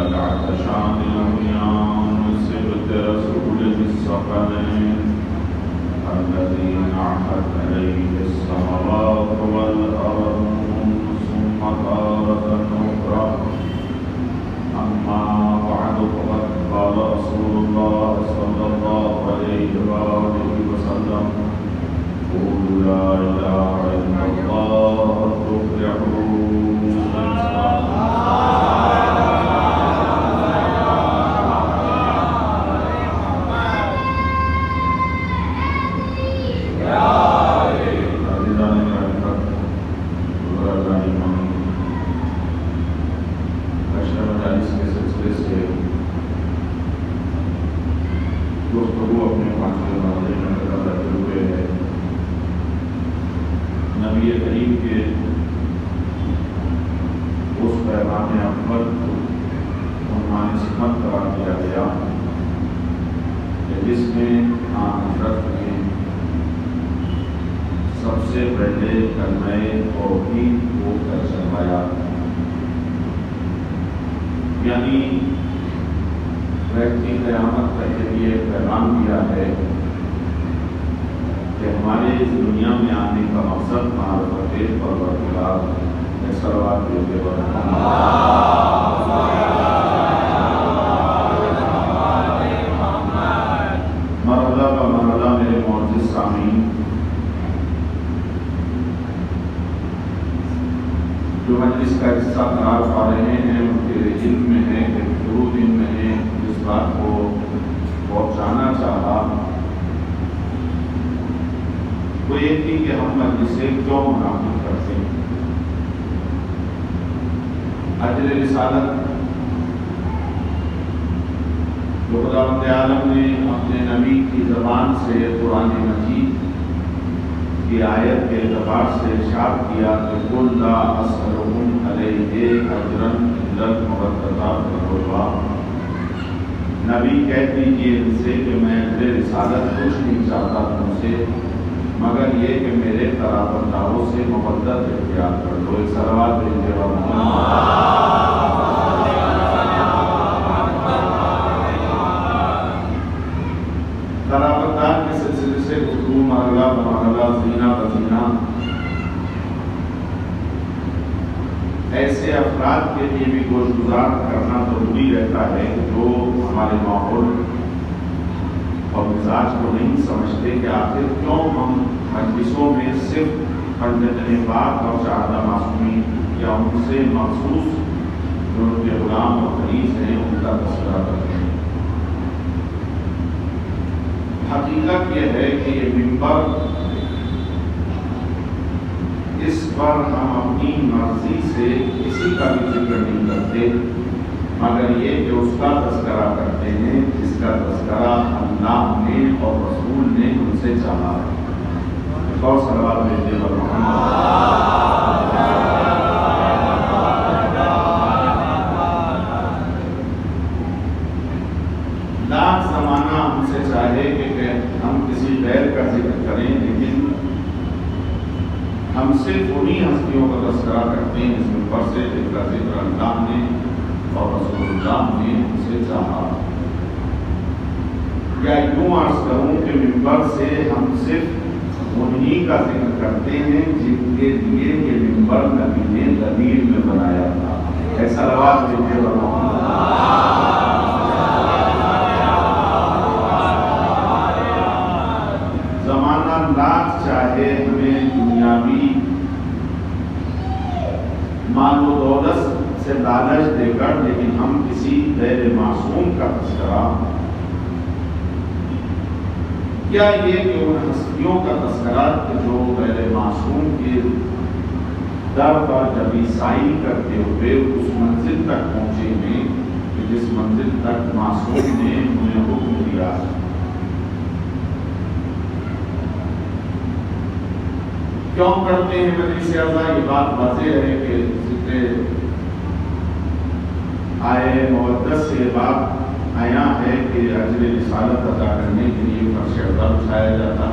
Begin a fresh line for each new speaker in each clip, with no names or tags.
شان الأغنياء سبت رسوله الثقلين الذي عهد عليه السماوات والأرض ثم تارة أخرى. أما بعد فقد قال رسول الله صلى الله عليه وآله وسلم: قولوا لا إله إلا الله تفلحون. نبی کریم کے اس پیغام اکبر کو عنوان صفت قرار دیا گیا کہ جس میں حضرت نے سب سے پہلے کلمہ توحید کو چلوایا، یعنی رہتی قیامت تک کے لیے پیغام دیا ہے کہ ہمارے اس دنیا میں آنے کا مقصد معرفت پروردگار میں صلوات بھیجے مرحلہ کا مرحلہ میرے معزز سامعین، جو مجلس کا حصہ قرار پا رہے ہیں ان کے علم میں ہے کہ ضرور ان میں نے اس بات کو پہنچانا چاہا وہ یہ تھی کہ ہم مجلسیں کیوں منعقد کرتے ہیں۔ اجر رسالت جو خداوند عالم نے اپنے نبی کی زبان سے قرآن مجید کی آیت کے اعتبار سے ارشاد کیا کہ قل لا اسألکم علیہ اجرا الا المودۃ فی القربی، نبی کہہ دیجیے ان سے کہ میں اجر رسالت کچھ نہیں چاہتا تم سے مگر یہ کہ میرے قرابت داروں سے مودت اختیار کر لو۔ ایک صلوات بھیجیے قرابت دار کے سلسلے سے گفتگو مرحلہ بمرحلہ زینہ بزینہ ایسے افراد کے لیے بھی گوش گزار کرنا ضروری رہتا ہے جو ہمارے ماحول اور مزاج کو نہیں سمجھتے کہ آخر کیوں ہم مجلسوں میں صرف پنڈت پاک اور شہادہ معصومین یا ان سے مخصوص جو ان کے غلام اور مریض ہیں ان کا تذکرہ کرتے ہیں۔ حقیقت یہ ہے کہ یہ منبر اس پر ہم اپنی مرضی سے کسی کا بھی ذکر نہیں کرتے مگر یہ کہ اس کا تذکرہ کرتے ہیں جس کا تذکرہ اللہ نے اور رسول نے ان سے چاہا ہے۔ اور صلوات بھیجیے لاکھ زمانہ ہم سے چاہے کہ ہم کسی غیر کا ذکر کریں لیکن ہم صرف انہی ہستیوں کا تذکرہ کرتے ہیں جس منبر سے جن کا ذکر اللہ نے اور رسول اللہ نے ان سے چاہا، یا یوں عرض کروں کہ منبر سے ہم صرف انہی کا ذکر کرتے ہیں جن کے لیے یہ منبر نبی نے دلیل میں بنایا تھا۔ ایسا لوات بھیجیے زمانہ لاکھ چاہے ہمیں دنیاوی مال و دولت سے لالچ دے کر، لیکن ہم کسی غیر معصوم کا تذکرہ یا یہ کہ ان ہستیوں کا تذکرہ جو غیر معصوم کے در پر جب عیسائی کرتے ہوئے اس منزل تک پہنچے ہیں کہ جس منزل تک معصوم نے انہیں حکم دیا۔ کیوں کرتے ہیں مجلس اعضاء؟ یہ بات واضح ہے کہ ذکر آئے مودت سے بات آیا ہے کہ اجر رسالت ادا کرنے کے لیے فرش ادا اٹھایا جاتا۔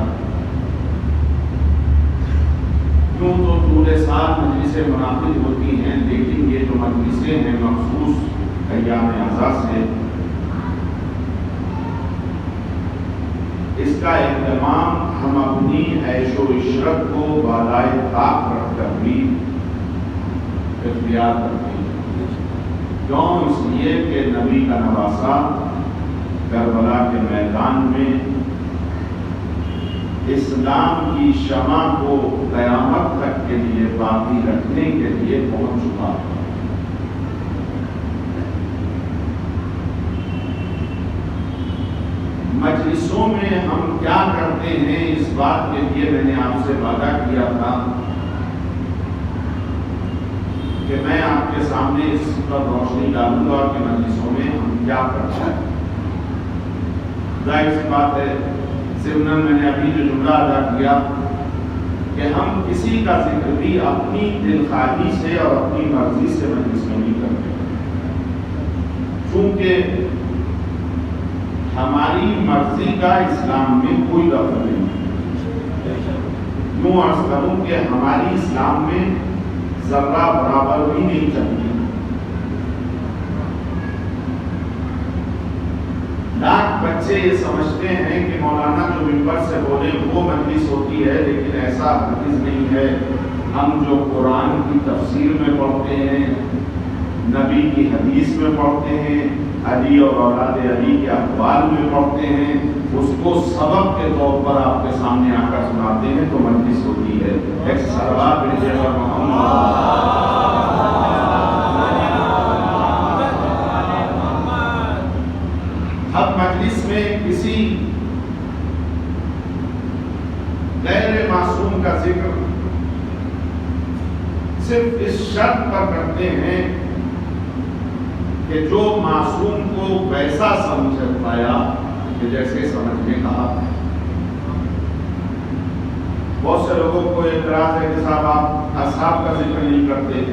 کیوں تو پورے سال مجلسیں منعقد ہوتی ہیں لیکن یہ جو مجلسیں ہیں مخصوص ایام اعزاز سے اس کا اہتمام ہم اپنی عیش و عشرت کو بالائے طاق رکھ کر بھی اختیار کرتے ہیں۔ کیوں؟ اس لیے کہ نبی کا نواسہ کربلا کے میدان میں اسلام کی شمع کو قیامت تک کے لیے باقی رکھنے کے لیے پہنچ چکا ہے۔ مجلسوں میں ہم کیا کرتے ہیں، اس بات کے لیے میں نے آپ سے وعدہ کیا تھا کہ میں آپ کے سامنے اس پر روشنی ڈالوں گا کہ مجلسوں میں ہم کیا کرتے ہیں۔ ظاہر سی بات ہے، ضمن میں نے ابھی جو جملہ ادا کیا کہ ہم کسی کا ذکر بھی اپنی دل خواہی سے اور اپنی مرضی سے مجلس میں نہیں کرتے، چونکہ ہماری مرضی کا اسلام میں کوئی دخل نہیں۔ یوں عرض کروں کہ ہماری اسلام میں ذرہ برابر بھی نہیں چلتی۔ لاکھ بچے یہ سمجھتے ہیں کہ مولانا جو ممبر سے بولے وہ مجلس ہوتی ہے، لیکن ایسا ہرگز نہیں ہے۔ ہم جو قرآن کی تفسیر میں پڑھتے ہیں، نبی کی حدیث میں پڑھتے ہیں، علی اور اولاد علی کے اقوال میں پڑھتے ہیں، اس کو سبق کے طور پر آپ کے سامنے آ کر سناتے ہیں تو مجلس ہوتی ہے۔ ایک صلوات بھیجیے گا محمد۔ اب مجلس میں کسی غیر معصوم کا ذکر صرف اس شرط پر کرتے ہیں کہ جو معصوم کو ویسا سمجھ پایا کہ جیسے سمجھنے کہا۔ بہت سے لوگوں کو اعتراض ہے کہ صاحب آپ اصحاب کا ذکر نہیں کرتے،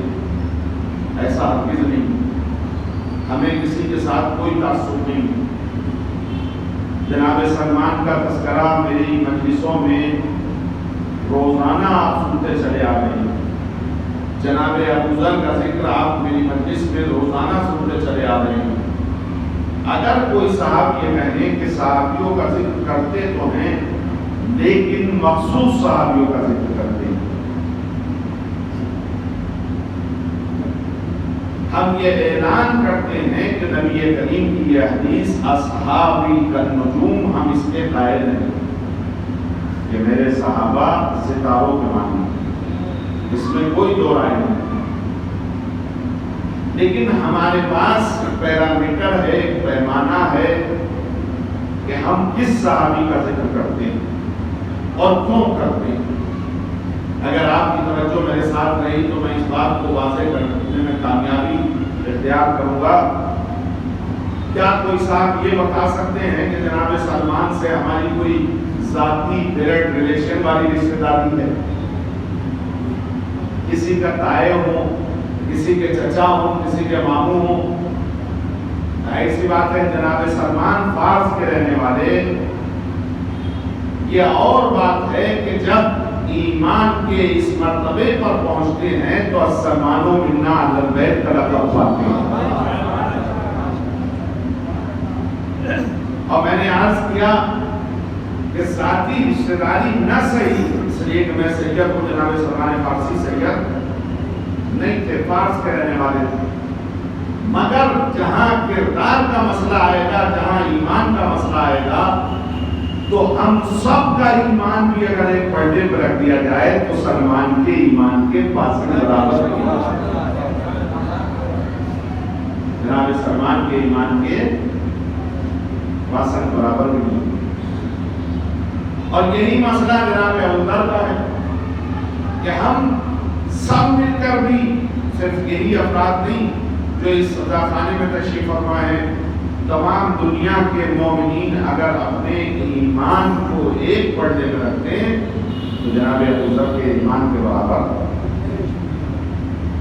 ایسا ہرگز نہیں، ہمیں کسی کے ساتھ کوئی تعصب نہیں۔ جناب سلمان کا تذکرہ میری مجلسوں میں روزانہ آپ سنتے چلے آ رہے ہیں، جناب ابوذر کا ذکر آپ میری مجلس میں روزانہ سنتے چلے آ رہے ہیں۔ اگر کوئی صاحب یہ کہیں کہ صحابیوں کا ذکر کرتے تو ہیں لیکن مخصوص صحابیوں کا ذکر کرتے ہیں، ہم یہ اعلان کرتے ہیں کہ نبی کریم کی یہ حدیث اصحابی کالنجوم، ہم اس کے قائل ہیں کہ میرے صحابہ ستاروں کے مانند، اس میں کوئی دو رائے نہیں۔ لیکن ہمارے پاس پیرامیٹر ہے، ایک پیمانہ ہے کہ ہم کس صحابی کا ذکر کرتے ہیں اور کیوں کرتے ہیں۔ اگر آپ کی توجہ میرے ساتھ رہی تو میں اس بات کو واضح کرنے میں کامیابی اختیار کروں گا۔ کیا کوئی صاحب یہ بتا سکتے ہیں کہ جناب سلمان سے ہماری کوئی ذاتی بلڈ ریلیشن والی رشتہ داری ہے؟ کسی کا تائے ہو، کسی کے چچا ہو، کسی کے ماموں ہو؟ ایسی بات ہے جناب سلمان فارس کے رہنے والے۔ یہ اور بات ہے کہ جب ایمان کے اس مرتبے پر پہنچتے ہیں تو السلمان منا اہل البیت کا لقب پاتے ہیں۔ اور میں نے عرض کیا کہ ذاتی رشتہ داری نہ صحیح، اس لیے کہ میں سید کو جناب سلمان فارسی سید نہیں تھے، فارس کے رہنے والے تھے، مگر جہاں کردار کا مسئلہ آئے گا، جہاں ایمان کا مسئلہ آئے گا، تو ہم سب کا ایمان بھی اگر ایک پردے پر رکھ دیا جائے تو سلمان کے ایمان کے پاسن برابر نہیں ہو سکتا۔ جناب سلمان کے ایمان کے پاسن برابر نہیں ہو۔ اور یہی مسئلہ جناب ابوذر کا ہے کہ ہم سب مل کر بھی، صرف یہی افراد نہیں جو اس سزا خانے میں تشریف فرما ہے، تمام دنیا کے مومنین اگر اپنے ایمان کو ایک پردے میں رکھتے ہیں تو جناب ابوذر کے ایمان کے برابر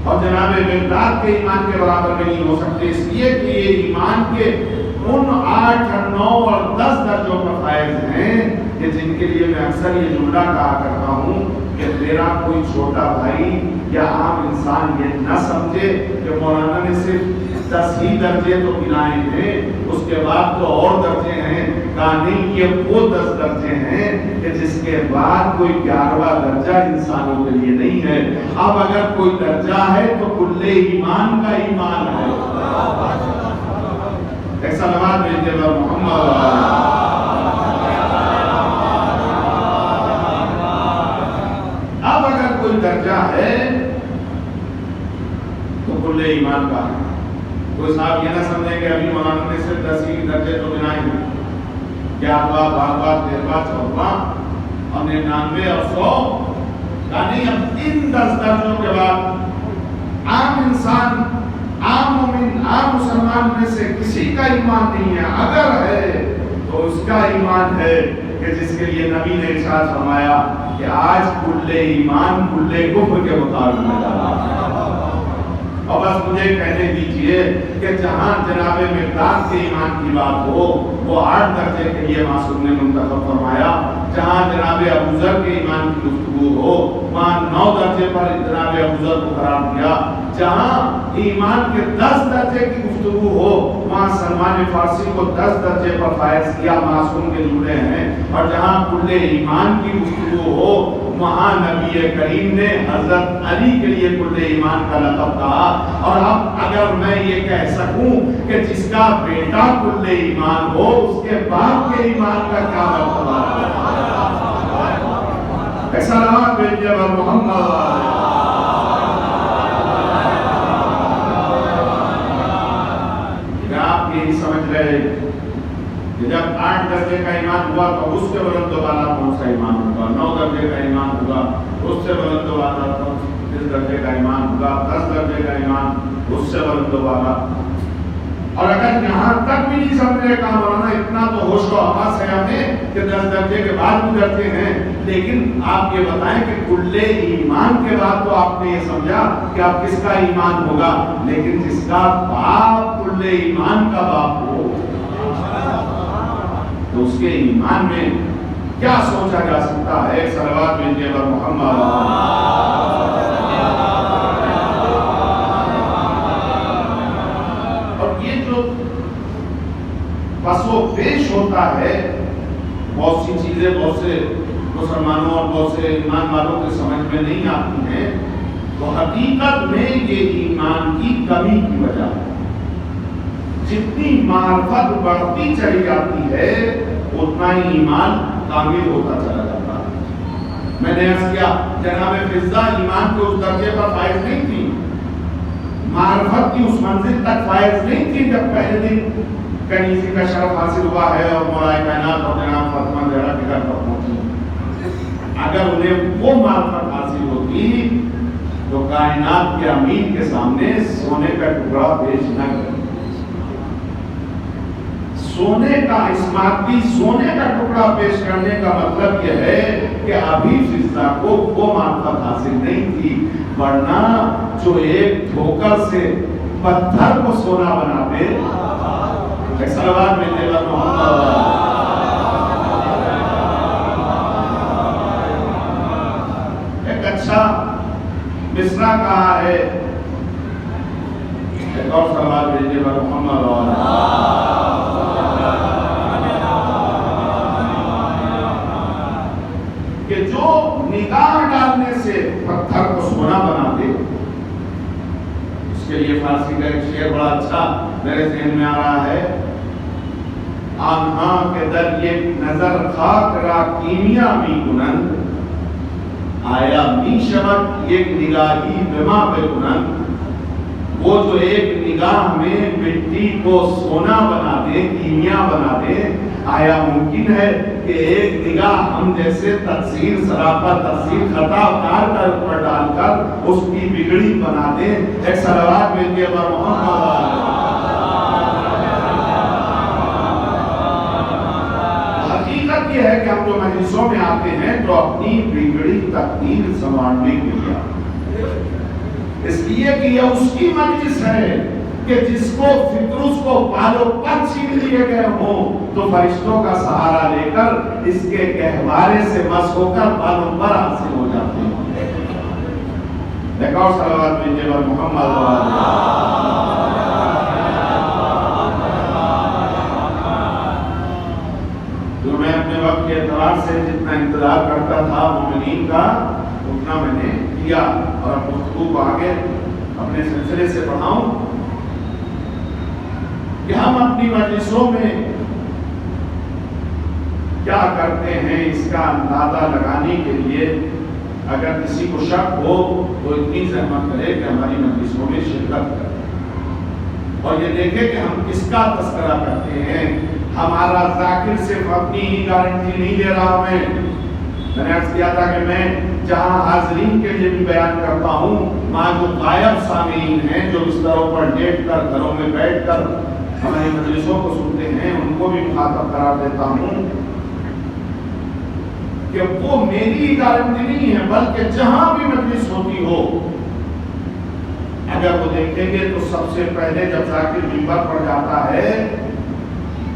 اور جناب مقداد کے ایمان کے برابر میں نہیں ہو سکتے، اس لیے کہ یہ ایمان کے ان 8 اور 9 اور 10 درجوں پر فائز ہیں کہ جن کے لیے میں اکثر یہ جملہ کہا کرتا ہوں کہ میرا کوئی چھوٹا بھائی یا عام انسان یہ نہ سمجھے کہ مولانا نے صرف 10 ہی درجے تو گنائے ہیں، اس کے بعد تو اور درجے ہیں. کہا نہیں، یہ وہ 10 درجے ہیں کہ جس کے بعد کوئی 11واں درجہ انسانوں کے لیے نہیں ہے. اب اگر کوئی درجہ ہے تو کل ایمان کا ایمان ہے. ایک صلوات بھیجیے گا محمد. اب اگر کوئی درجہ ہے تو کل ایمان کا ہے. کوئی صاحب یہ نہ سمجھے کہ ابھی مولانا نے صرف 10 ہی درجے تو بنائے ہیں، 11واں 12واں 13واں 14واں اور 99 اور 100. یعنی اب ان 10 درجوں کے بعد عام انسان، عام مومن، عام مسلمان میں سے کسی کا ایمان نہیں ہے. اگر ہے تو اس کا ایمان ہے کہ جس کے لیے نبی نے ارشاد فرمایا کہ آج کل ایمان کل کفر کے مطابق میں ڈالا. اور بس مجھے کہنے دیجئے کہ جہاں جناب مقداد کے ایمان کی بات ہو وہ 8 درجے کے لیے معصوم نے منتخب فرمایا. جہاں جناب ابو ذر کے ایمان کی گفتگو ہو وہاں 9 درجے پر جناب ابو ذر کو قرار دیا. جہاں ایمان کے 10 درجے کی گفتگو ہو وہاں سلمان فارسی کو 10 درجے پر فائز کیا، معصوم کے جملے ہیں. اور جہاں کل ایمان کی گفتگو ہو وہاں نبی کریم نے حضرت علی کے لیے کل ایمان کا لقب کہا. اور اب اگر میں یہ کہہ سکوں کہ جس کا بیٹا کل ایمان ہو اس کے باپ کے ایمان کا کیا مرتبہ ہے. سلام بھیجیے بر محمد. آپ یہی سمجھ رہے کہ جب 8 درجے کا ایمان ہوا تو اس سے بلند والا کون سا ایمان ہوگا؟ 9 درجے کا ایمان ہوگا اس سے بلند والا 10 درجے کا ایمان ہوگا، 10 درجے کا ایمان اس سے بلند والا. اور اگر یہاں تک بھی نہیں سمجھے کہ مولانا اتنا تو ہوش و حواس ہے ہمیں کہ 10 درجے کے بعد بھی درجے ہیں، لیکن آپ یہ بتائیں کہ کل ایمان کے بعد تو آپ نے یہ سمجھا کہ اب کس کا ایمان ہوگا، لیکن جس کا باپ کل ایمان کا باپ ہو تو اس کے ایمان میں کیا سوچا جا سکتا ہے. صلوات بھیجیے بر محمد. اور یہ جو پس و پیش ہوتا ہے بہت سی چیزیں بہت سے مسلمانوں اور بہت سے ایمان والوں کے سمجھ میں نہیں آتی ہیں، تو حقیقت میں یہ ایمان کی کمی کی وجہ ہے. جتنی معرفت بڑھتی چلی جاتی ہے اتنا ہی ایمان کامل ہوتا چلا جاتا ہے. میں نے عرض کیا جناب فضہ ایمان کے اس درجے پر فائز نہیں تھی، معرفت کی اس منزل تک فائز نہیں تھی جب پہلے دن کنیزی کا شرف حاصل ہوا ہے اور مولا کائنات اور جناب فاطمہ زہرا کے گھر پر پہنچی. اگر انہیں وہ معرفت حاصل ہوتی تو کائنات کے امین کے سامنے سونے کا ٹکڑا پیش نہ کرتی. سونے کا اس مادی سونے کا ٹکڑا پیش کرنے کا مطلب یہ ہے کہ ابھی فضہ کو وہ معرفت حاصل نہیں تھی، ورنہ جو ایک ٹھوکر سے پتھر کو سونا بنا دے. صلوات میں دے گا محمد. ایک اچھا مصرع کہا ہے، ایک اور صلوات بھیجیے گا محمد. کہ جو نگاہ ڈالنے سے پتھر کو سونا بنا دے. اس کے لیے فارسی کا ایک شعر بڑا اچھا میرے ذہن میں آ رہا ہے. آنہاں کے در یک نظر خاک را کیمیا می کنند، آیا می شود یک نگاہی بما بکنند. وہ جو ایک نگاہ میں مٹی کو سونا بنا دے، کیمیا بنا دے، آیا ممکن ہے کہ ایک نگاہ ہم جیسے تقصیر سراپا تقصیر خطا کار کا اوپر ڈال کر اس کی بگڑی بنا دے. ایک صلوات میں کے بر محمد. حقیقت یہ ہے کہ ہم جو مجلسوں میں آتے ہیں تو اپنی بگڑی تقدیر سنوارنے کے لیے، اس لیے کہ یہ اس کی مجلس ہے کہ جس کو فطرس کو بالوں پر چھین لیے گئے ہوں تو فرشتوں کا سہارا لے کر اس کے گہوارے سے مس ہو کر بالوں پر حاصل ہو جاتے ہیں. ایک اور صلوات بھیجیے بر محمد جو میں اپنے وقت کے اعتبار سے جتنا انتظار کرتا تھا مومنین کا اتنا میں نے کیا، اور اب گفتگو کو آگے اپنے سلسلے سے بڑھاؤں کہ ہم اپنی مجلسوں میں کیا کرتے ہیں اس کا اندازہ لگانے کے لیے اگر کسی کو شک ہو تو اتنی زحمت کرے کہ ہماری مجلسوں میں شرکت کرے اور یہ دیکھے کہ ہم کس کا تذکرہ کرتے ہیں۔ ہمارا ذاکر صرف اپنی ہی گارنٹی نہیں دے رہا، میں نے عرض کیا تھا کہ میں جہاں حاضرین کے لیے بھی بیان کرتا ہوں، وہاں جو غائب سامعین ہیں جو بستروں پر لیٹ کر گھروں میں بیٹھ کر ہماری مجلسوں کو سنتے ہیں، ان کو بھی مخاطب قرار دیتا ہوں کہ وہ میری گارنٹی نہیں ہے، بلکہ جہاں بھی مجلس ہوتی ہو اگر وہ دیکھیں گے تو سب سے پہلے جب ذاکر منبر پر جاتا ہے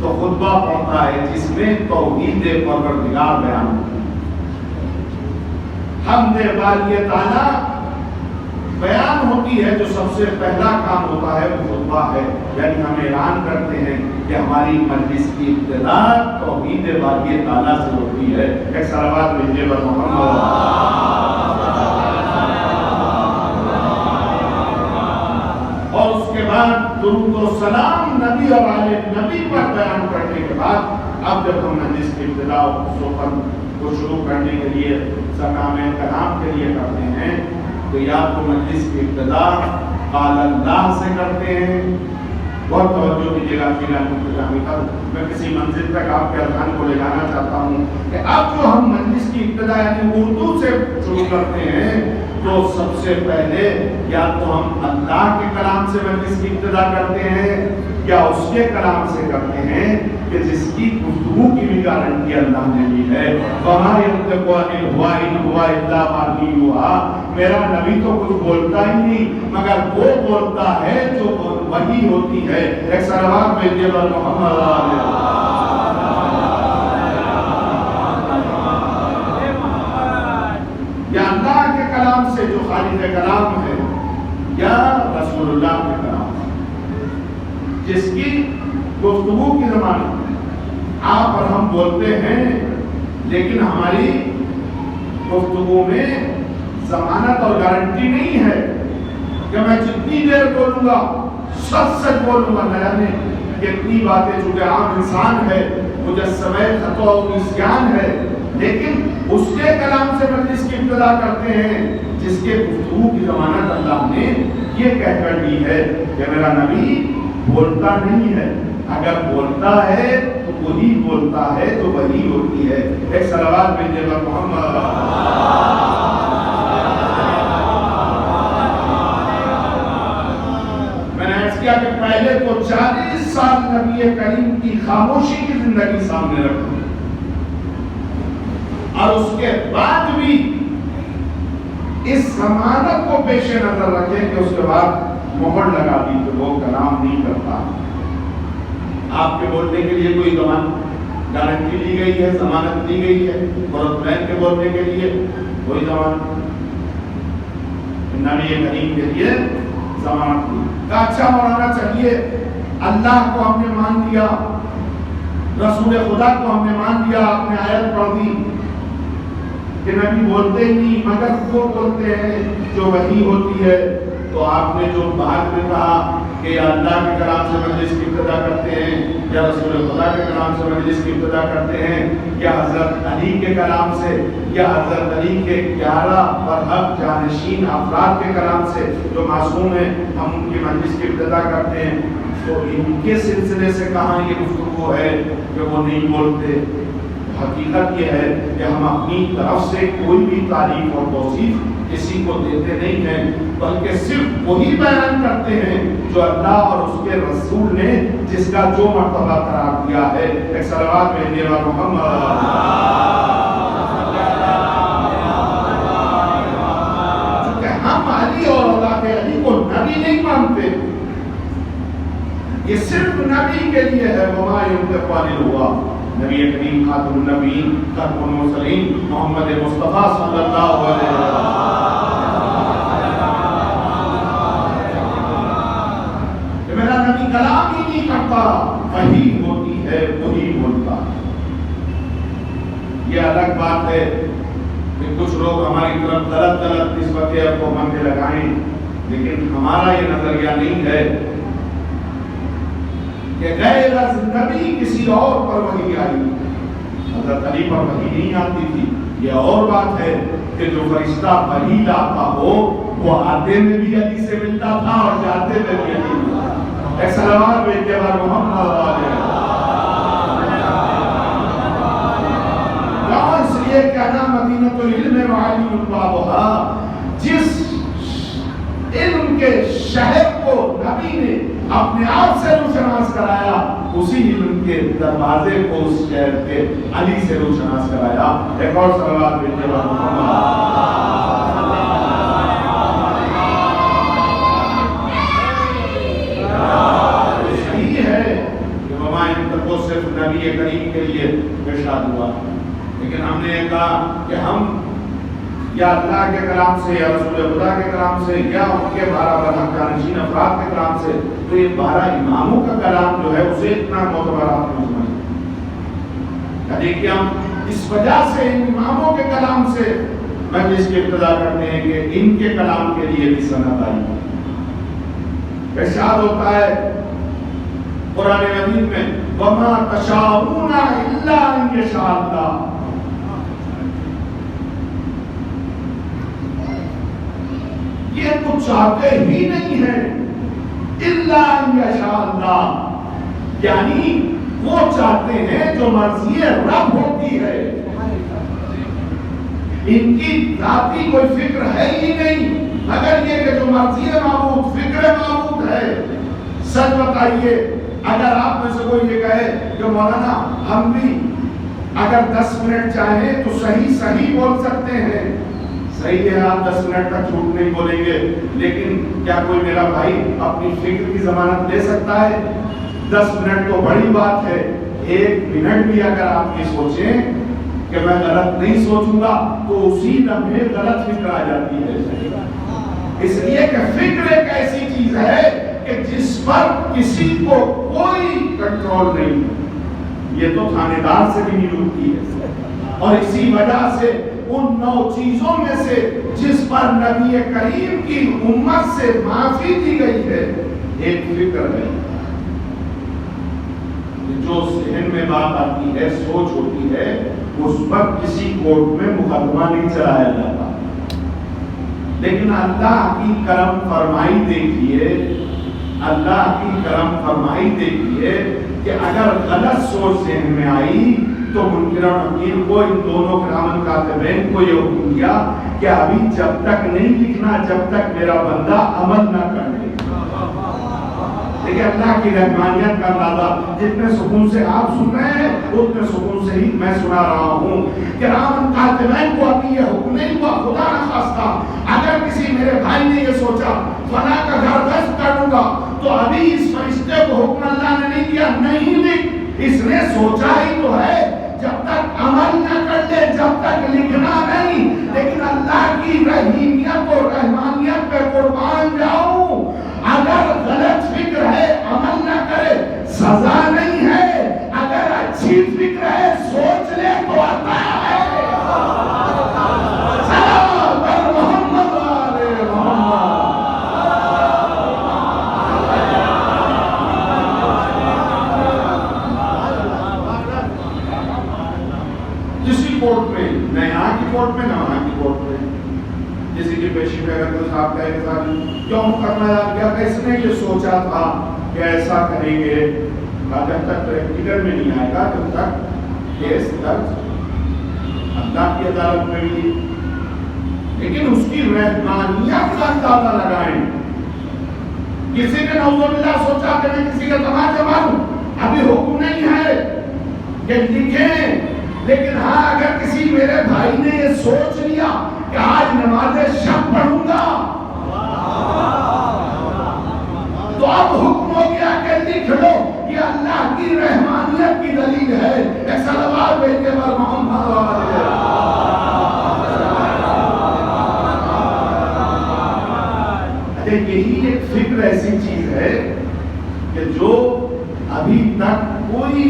تو خطبہ پڑھتا ہے جس میں توحید پروردگار بیان ہوتی ہے، حمد باری تعالیٰ بیان ہوتی ہے۔ جو سب سے پہلا کام ہوتا ہے وہ خطبہ ہے، یعنی ہم اعلان کرتے ہیں کہ ہماری مجلس کی ابتدا توحید باری تعالیٰ سے ہوتی ہے۔ ایک صلوات بھیجیے بر محمد۔ اور اس کے بعد درود و سلام نبی اور آل نبی پر بیان کرنے کے بعد اب جب ہم مجلس کی ابتدا کو شروع کرنے کے لیے سکام کلام کے لیے کرتے ہیں تو یا تو مجلس کی ابتدا قال اللہ سے کرتے ہیں، بہت توجہ کیجیے گا، میں کسی منزل تک آپ کے اذہان کو لے جانا چاہتا ہوں کہ اب جو ہم مجلس کی ابتدا یعنی اردو سے شروع کرتے ہیں تو سب سے پہلے یا تو ہم اللہ کے کلام سے مجلس کی ابتدا کرتے ہیں یا اس کے کلام سے کرتے ہیں کہ جس کی گفتگو کی بھی گارنٹی اللہ نے دی ہے۔ وَمَا يَنطِقُ عَنِ الْهَوَىٰ إِنْ هُوَ إِلَّا وَحْيٌ يُوحَىٰ، میرا نبی تو کچھ بولتا ہی نہیں مگر وہ بولتا ہے جو وحی ہوتی ہے۔ ایک صلوات بھیجیے بر محمد۔ یا اللہ کے کلام سے جو خالق کلام ہے یا رسول اللہ کے کلام سے جس کی گفتگو کی زبان آپ اور ہم بولتے ہیں، لیکن ہماری گفتگو میں ضمانت اور گارنٹی نہیں ہے کہ میں جتنی دیر بولوں گا سچ سچ بولوں گا، نہ جانے کتنی باتیں چونکہ عام انسان ہے مجسمہ خطا و نسیان ہے، لیکن اس کے کلام سے مجلس کی ابتدا کرتے ہیں جس کے گفتگو کی ضمانت اللہ نے یہ کہہ کر دی ہے کہ میرا نبی بولتا نہیں ہے، اگر بولتا ہے تو وہی بولتا ہے تو وہی ہوتی ہے۔ ایک صلوات بھیجیے بر محمد۔ میں نے عرض کیا کہ پہلے تو 40 سال نبی کریم کی خاموشی کی زندگی سامنے رکھو اور اس کے بعد بھی اس ضمانت کو پیش نظر رکھیں کہ اس کے بعد مہر لگا دی کہ وہ کلام نہیں کرتا۔ آپ کے بولنے کے لیے کوئی گارنٹی دی گئی ہے، ضمانت دی گئی ہے، قرآن کے بولنے کے لیے کوئی ضمانت، نبی کریم کے لیے ضمانت دی کہ اچھا مولانا چلیے اللہ کو ہم نے مان لیا، رسول خدا کو ہم نے مان لیا، آپ نے آیت پڑھ دی کہ نبی بولتے ہی نہیں مگر وہ بولتے ہیں جو وحی ہوتی ہے، تو آپ نے جو بعد میں کہا کہ یا اللہ کے کلام سے مجلس کی ابتدا کرتے ہیں یا رسول خدا کے کلام سے مجلس کی ابتدا کرتے ہیں یا حضرت علی کے کلام سے یا حضرت علی کے 11 برحق جانشین افراد کے کلام سے جو معصوم ہیں ہم ان کی مجلس کی ابتدا کرتے ہیں، تو ان کے سلسلے سے کہاں یہ گفتگو ہے کہ وہ نہیں بولتے؟ حقیقت یہ ہے کہ ہم اپنی طرف سے کوئی بھی تعریف اور توصیف کسی کو دیتے نہیں ہیں، بلکہ صرف وہی بیان کرتے ہیں جو اللہ اور اس کے رسول نے جس کا جو مرتبہ قرار دیا ہے۔ ایک صلوات بھیجیے بر محمد۔ چونکہ ہم علی اور اولاد علی کو نبی نہیں مانتے، یہ صرف نبی کے لیے ہے۔ وما ينطق عن الهوى، نبی کریم خاتم النبیین خاتم المرسلین محمد مصطفیٰ صلی اللہ علیہ وسلم کا وہی ہوتی ہے وہی بولتا ہے۔ یہ الگ بات ہے کہ کچھ لوگ ہماری طرف غلط نسبتیں کو من میں لگائیں، لیکن ہمارا یہ نظریہ نہیں ہے کہ غیر از نبی کسی اور پر وحی آئی۔ حضرت علی پر وحی نہیں آتی تھی، یہ اور بات ہے کہ جو فرشتہ وحی لاتا ہو وہ آتے میں بھی علی سے ملتا تھا اور جاتے میں بھی علی ملتا تھا۔ ایک سلوات بیٹے بار محمد علیہ اس لیے کہنا مدینۃ العلم وعلی بابھا، جس علم کے شہر کو نبی نے اپنے آپ سے روشناس کرایا، اسی علم کے دروازے کو اس شہر کے علی سے روشناس کرایا۔ ایک اور سلوات بیٹے بار محمد صرف نبی کریم کے لیے ارشاد ہوا، لیکن ہم نے کہا کہ ہم یا اللہ کے کلام سے یا رسول خدا کے کلام سے یا ان کے 12 برحق جانشین افراد کے کلام سے، تو یہ 12 اماموں کا کلام جو ہے اسے اتنا معتبر آپ نے سمجھا۔ دیکھیے ہم اس وجہ سے ان اماموں کے کلام سے مجلس کی ابتدا کرتے ہیں کہ ان کے کلام کے لیے بھی سند آئی۔ ارشاد ہوتا ہے قرآن مجید میں وَمَا تَشَاءُونَ إِلَّا أَن يَشَاءَ اللَّهُ، یہ کچھ چاہتے ہی نہیں ہیں اِلَّا أَن يَشَاءَ اللَّهُ، یعنی وہ چاہتے ہیں جو مرضی رب ہوتی ہے، ان کی ذاتی کوئی فکر ہے ہی نہیں مگر یہ کہ جو مرضی معبود فکر معبود ہے۔ سچ بتائیے، اگر آپ میں سے کوئی یہ کہے کہ مولانا ہم بھی اگر 10 منٹ چاہیں تو صحیح بول سکتے ہیں، صحیح ہے، آپ 10 منٹ تک جھوٹ نہیں بولیں گے، لیکن کیا کوئی میرا بھائی اپنی فکر کی ضمانت لے سکتا ہے؟ 10 منٹ تو بڑی بات ہے، 1 منٹ بھی اگر آپ یہ سوچیں کہ میں غلط نہیں سوچوں گا تو اسی لمحے غلط فکر آ جاتی ہے۔ اس لیے کہ فکر ایک ایسی چیز ہے کہ جس پر کسی کو کوئی کنٹرول نہیں، یہ تو تھانے دار سے بھی نہیں رکتی ہے، اور اسی وجہ سے ان 9 چیزوں میں سے جس پر نبی کریم کی امت سے معافی دی گئی ہے، ایک فکر ہے۔ جو ذہن میں بات آتی ہے، سوچ ہوتی ہے، اس پر کسی کورٹ میں مقدمہ نہیں چلایا جاتا، لیکن اللہ کی کرم فرمائی دیکھیے، اللہ کی کرم فرمائی دیکھیے کہ اگر غلط سوچ ذہن میں آئی تو منکر و نکیر کو، ان دونوں کرام کاتبین کو یہ حکم دیا کہ ابھی جب تک نہیں لکھنا جب تک میرا بندہ عمل نہ کر لے۔ دیکھیں اللہ کی رحمانیت کا اندازہ، جتنے سکون سے آپ سن رہے ہیں اتنے سکون سے ہی میں سنا رہا ہوں۔ کرام کاتبین کو ابھی یہ حکم نہیں ہوا، خدا نخواستہ اگر کسی میرے بھائی نے یہ سوچا فلاں کا گھر دست کر دوں گا تو ابھی اس فرشتے کو حکم اللہ نے نہیں دیا نہیں لکھ، اس نے سوچا ہی تو ہے، جب تک عمل نہ کر لے جب تک لکھنا نہیں۔ لیکن اللہ کی رحیمیت اور رحمانیت پہ قربان جاؤں، اگر غلط فکر ہے عمل نہ کرے سزا نہیں ہے، اگر اچھی فکر ہے سوچ لے تو آتا ہے۔ سلام بر محمد آل محمد۔ کسی کورٹ میں، نہ یہاں کی کورٹ میں نہ وہاں کی کورٹ میں، کسی کی پیشی پہ اگر کوئی صاحب کہے کہ صاحب کیوں مقدمہ یاد کیا کہ اس نے یہ سوچا تھا کہ ایسا کریں گے، جب تک پریکٹیکل میں نہیں آئے گا جب تک کیس درج اللہ کی عدالت میں بھی، لیکن اس کی رحمانیت کا اندازہ لگائیں۔ کسی نے نعوذ باللہ سوچا کہ میں کسی کا تماچا ماروں، ابھی حکم نہیں ہے کہ لکھیں، لیکن ہاں اگر کسی میرے بھائی نے یہ سوچ لیا کہ آج نماز شب پڑھوں گا تو اب حکم ہو گیا کہ لکھ لو، یہ اللہ کی رحمانیت کی دلیل ہے۔ ایک صلوات بھیجے بر محمد علیہ۔ یہی ایک فکر ایسی چیز ہے کہ جو ابھی تک کوئی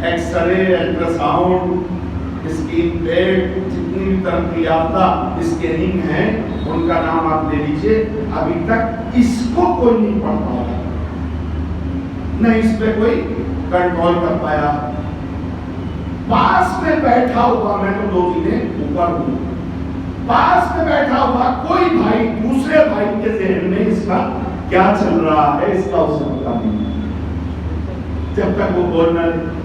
X ray, ultrasound, scan paid, جتنی بھی ترقی یافتہ اسکیننگ ہے ان کا نام آپ لے لیجیے، ابھی تک اس کو کوئی نہیں پڑھ پایا، نہ اس پہ کوئی کنٹرول کر پایا۔ پاس میں بیٹھا ہوا، میں تو 2 دن اوپر ہوں، پاس میں بیٹھا ہوا کوئی بھائی دوسرے بھائی کے ذہن میں اس کا کیا چل رہا ہے اس کا اسے پتا نہیں، جب تک وہ بولنا نہیں۔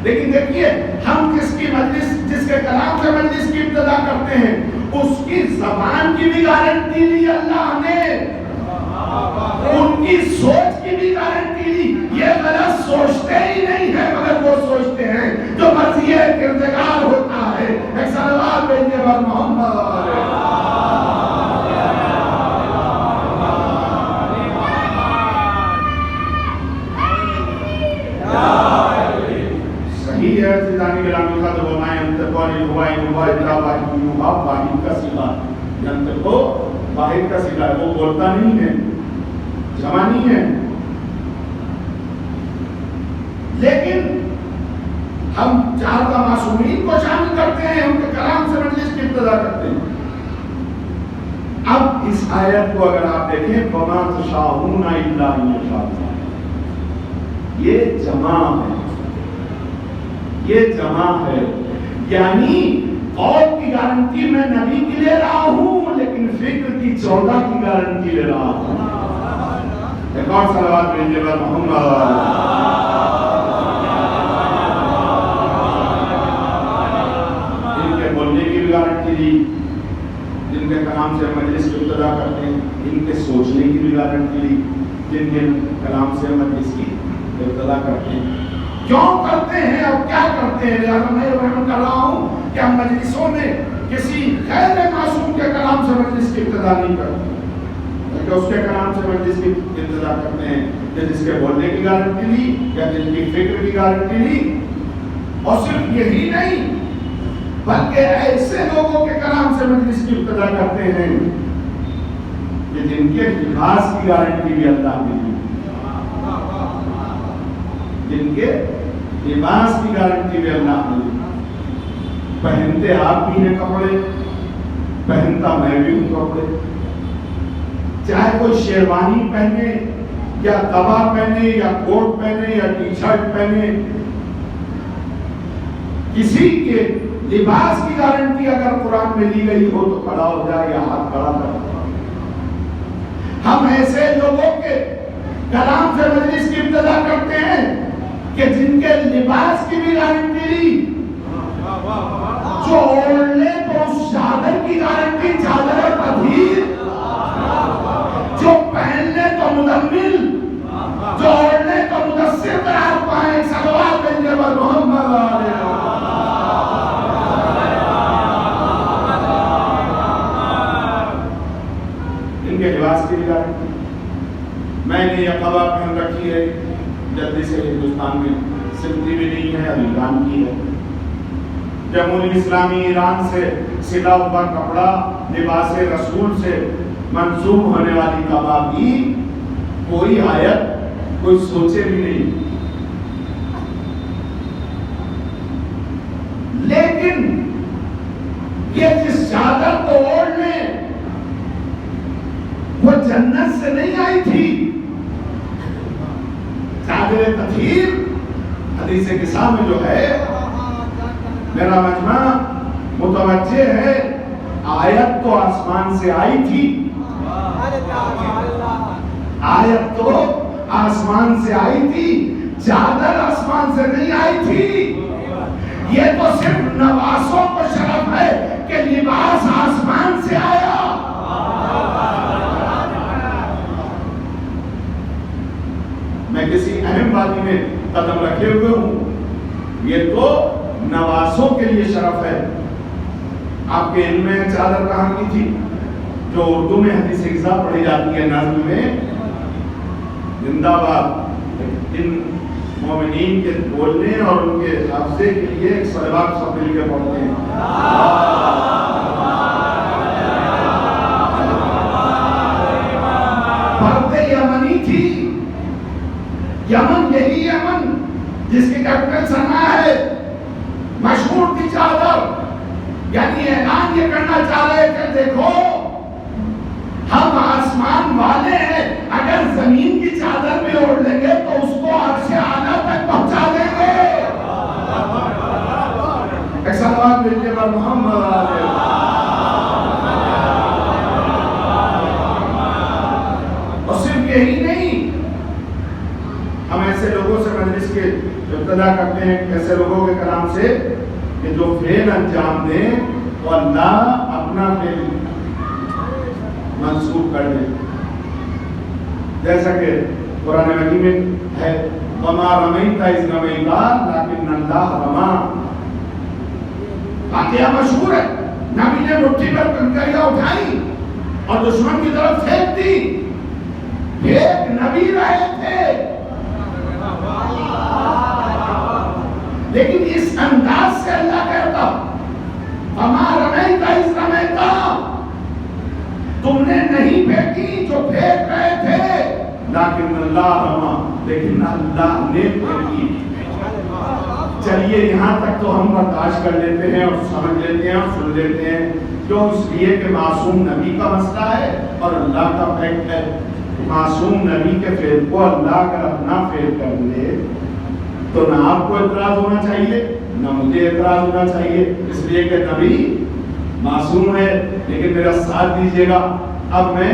لیکن دیکھیے ہم جس کی مجلس، جس کے کلام سے مجلس کی ابتدا کرتے ہیں، اس کی زبان کی بھی گارنٹی لی اللہ نے، ان کی سوچ کی بھی گارنٹی لی۔ یہ غلط سوچتے ہی نہیں ہے، مگر وہ سوچتے ہیں جو مرضی کردگار ہوتا ہے۔ ایک صلوات بھیجیے بر محمد۔ صحیح ہے، سیدانی کلام لکھا تو بنائے انتقالی ہوائی ہوائی واحد یوہا، واحد کا صیغہ، انتقو واحد کا صیغہ ہے، وہ بولتا نہیں ہے، جمع نہیں ہے۔ لیکن ہم 4 معصومین کو شامل کرتے ہیں، ان کے کلام سے مجلس کی ابتدا کرتے ہیں۔ اب اس آیت کو اگر آپ دیکھیں، وَمَا تَشَاءُونَ إِلَّا أَن يَشَاءَ اللَّهُ، یہ جمع ہے، یہ جمع ہے، یعنی قول کی گارنٹی میں نبی کی لے رہا ہوں، لیکن فکر کی 14 کی گارنٹی لے رہا ہوں۔ ایک اور صلوات بھیجیے بر محمد۔ جن کے بولنے کی بھی گارنٹی دی، جن کے کلام سے مجلس کی ابتدا کرتے ہیں، ان کے سوچنے کی بھی گارنٹی دی، جن کے کلام سے مجلس کی ابتدا کرتے ہیں۔ کیوں کرتے ہیں اور کیا کرتے ہیں؟ لہذا میں بیان کر رہا ہوں کہ ہم مجلسوں میں کسی غیر معصوم کے کلام سے مجلس کی ابتدا نہیں کرتے، بلکہ اس کے کلام سے مجلس کی ابتدا کرتے ہیں، یا جس کے بولنے کی گارنٹی لی، یا جن کی فکر کی گارنٹی لی۔ اور صرف یہی نہیں، بلکہ ایسے لوگوں کے کلام سے مجلس کی ابتدا کرتے ہیں کہ جن کے لباس کی گارنٹی بھی اللہ نے دی، جن کے لباس کی گارنٹی بھی اللہ نے دی۔ پہنتے آپ بھی ہیں کپڑے، پہنتا میں بھی ہوں کپڑے، چاہے کوئی شیروانی پہنے یا تبا پہنے یا کوٹ پہنے یا ٹی شرٹ پہنے، کسی کے لباس کی گارنٹی اگر قرآن میں لی گئی ہو تو کھڑا ہو جائے یا ہاتھ کھڑا کر۔ ہم ایسے لوگوں کے کلام سے مجلس کی ابتدا کرتے ہیں کہ جن کے لباس کی بھی گارنٹی لی، جو اوڑھ لے تو اس چادر کی گارنٹی، چادر تطہیر، جو پہن لے تو مدمل، جو اوڑھ لے تو مدثر قرار پائے۔ صلوات بھیجیے بر محمد علیہ۔ ان کے لباس کی بھی گارنٹی۔ میں نے یہ قبا پہن رکھی ہے، جلدی سے ہندوستان میں سلتی بھی نہیں ہے، ابھی ایران کی ہے۔ جمہوریہ اسلامی ایران سے سلا ہوا کپڑا لباس رسول سے منسوب ہونے والی قبا بھی کوئی آیت کوئی سوچے بھی نہیں۔ لیکن یہ جس چادر کو اوڑھ لیں وہ جنت سے نہیں آئی تھی۔ چادر تطہیر حدیث قصہ میں جو ہے، میرا مجمع متوجہ ہے، آیت تو آسمان سے آئی تھی، آیت تو آسمان سے آئی تھی، چادر آسمان سے نہیں آئی تھی۔ یہ تو صرف نواسوں کو شرف ہے کہ لباس آسمان سے آیا۔ میں کسی اہم وادی میں قدم رکھے ہوئے ہوں، یہ تو نواسوں کے لیے شرف ہے۔ آپ کے علم میں چادر کہاں کی تھی؟ جو اردو میں حدیث قصہ پڑھی جاتی ہے نظم میں، زندہ باد، ان مومنین کے بولنے اور ان کے حافظے کے لیے ایک صلوات سب مل کے پڑھتے ہیں۔ پردے یمنی تھی، یمن، یہی یمن جس کی کیپٹل سنا ہے، مشہور تھی چادر، یعنی اعلان یہ کرنا چاہ رہے کہ دیکھو ہم آسمان والے ہیں، اگر زمین کی چادر بھی اوڑھ لیں گے تو اس کو عرش اعلیٰ تک پہنچا دیں گے۔ ایک صلوات بھیجیے پر محمد علیہ۔ اور صرف یہی نہیں، ہم ایسے لوگوں سے مجلس کے ابتدا کرتے ہیں، ایسے لوگوں کے کلام سے کہ جو فعل انجام دیں تو اللہ اپنا فعل منسوخ کر دے، جیسا کہ قرآن مجید میں ہے وَمَا رَمَيْتَ إِذْ رَمَيْتَ لَكِنَّ اللَّهَ رَمَىٰ۔ واقعہ مشہور ہے، نبی نے مٹھی پر کنکریاں اٹھائی اور دشمن کی طرف پھینک دی، پھینک نبی رہے تھے، لیکن اس انداز سے اللہ کہتا وَمَا رَمَيْتَ إِذْ رَمَيْتَ، تم نے نہیں پھینکی جو پھینک رہے تھے، لیکن اللہ رما، لیکن اللہ نے پھینکی۔ چلیے یہاں تک تو ہم برداشت کر لیتے ہیں اور سمجھ لیتے ہیں اور سن لیتے ہیں، کیوں؟ اس لیے کہ معصوم نبی کا مسئلہ ہے اور اللہ کا فیکٹ ہے۔ معصوم نبی کے فعل کو اللہ اگر اپنا فعل کر لے تو نہ آپ کو اعتراض ہونا چاہیے نہ مجھے اعتراض ہونا چاہیے، اس لیے کہ نبی معصوم ہے۔ لیکن میرا ساتھ دیجیے گا، اب میں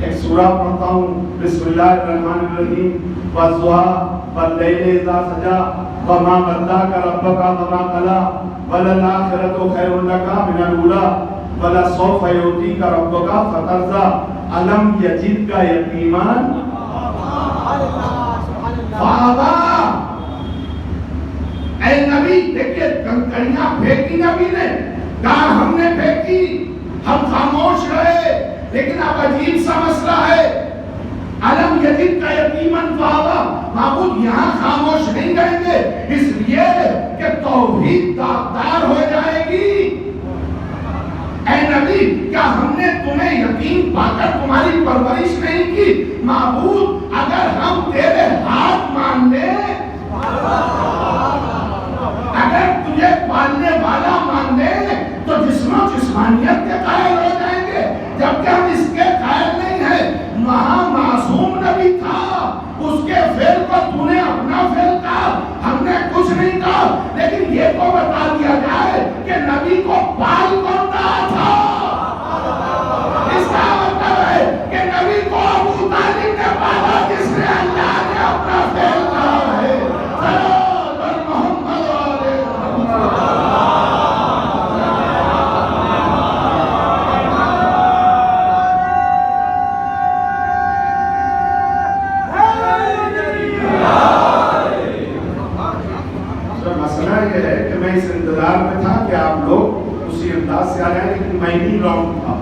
ایک سورہ پڑھتا ہوں، بسم اللہ الرحمن الرحیم، وَالضُّحَىٰ وَاللَّيْلِ إِذَا سَجَىٰ وَمَا وَدَّعَكَ رَبُّكَ وَمَا قَلَىٰ وَلَلْآخِرَةُ خَيْرٌ لَكَ مِنَ الْأُولَىٰ وَلَسَوْفَ يُعْطِيكَ رَبُّكَ فَتَرْضَىٰ أَلَمْ يَجِدْكَ يَتِيمًا فَآوَىٰ۔ اے نبی، دیکھیے کنکریاں پھینکی نبی نے، کہا ہم نے پھینکی، ہم خاموش رہے، لیکن اب عجیب سا مسئلہ ہے، علم یجد کا یتیمن فآویٰ، معبود یہاں خاموش نہیں رہیں گے، اس لیے کہ توحید داغدار ہو جائے گی۔ اے نبی، کیا ہم نے تمہیں یتیم پا کر تمہاری پرورش نہیں کی؟ معبود اگر ہم تیرے ہاتھ مان لیں، اگر تجھے پالنے والا مان لیں تو جسم و جسمانیت کے قائل ہو جائیں گے، جبکہ ہم اس کے قائل نہیں ہیں۔ وہاں معصوم نبی تھا، اس کے فعل پر تو نے اپنا فعل کہا، ہم نے کچھ نہیں کہا، لیکن یہ تو بتا دیا جائے کہ نبی کو پال کون رہا تھا۔ اس کا مطلب ہے کہ نبی کو ابو طالب نے پالا، جس نے اللہ نے اپنا فعل کہا ہے۔ میں ہی راؤنڈ تھا،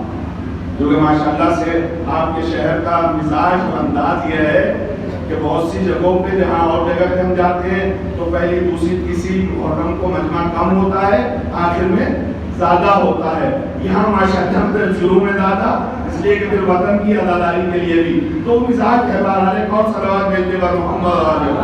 جو کہ ماشاءاللہ سے آپ کے شہر کا مزاج اور انداز یہ ہے کہ بہت سی جگہوں پہ جہاں اور جگہ پہ ہم جاتے ہیں تو پہلی دوسری تیسری محرم کو مجمع کم ہوتا ہے، آخر میں زیادہ ہوتا ہے۔ یہاں ماشاءاللہ شروع میں زیادہ، اس لیے کہ پھر وطن کی عزاداری کے لیے بھی تو مزاج ہے۔ بہرحال ایک اور صلوات بھیجیے پر محمد علیہ۔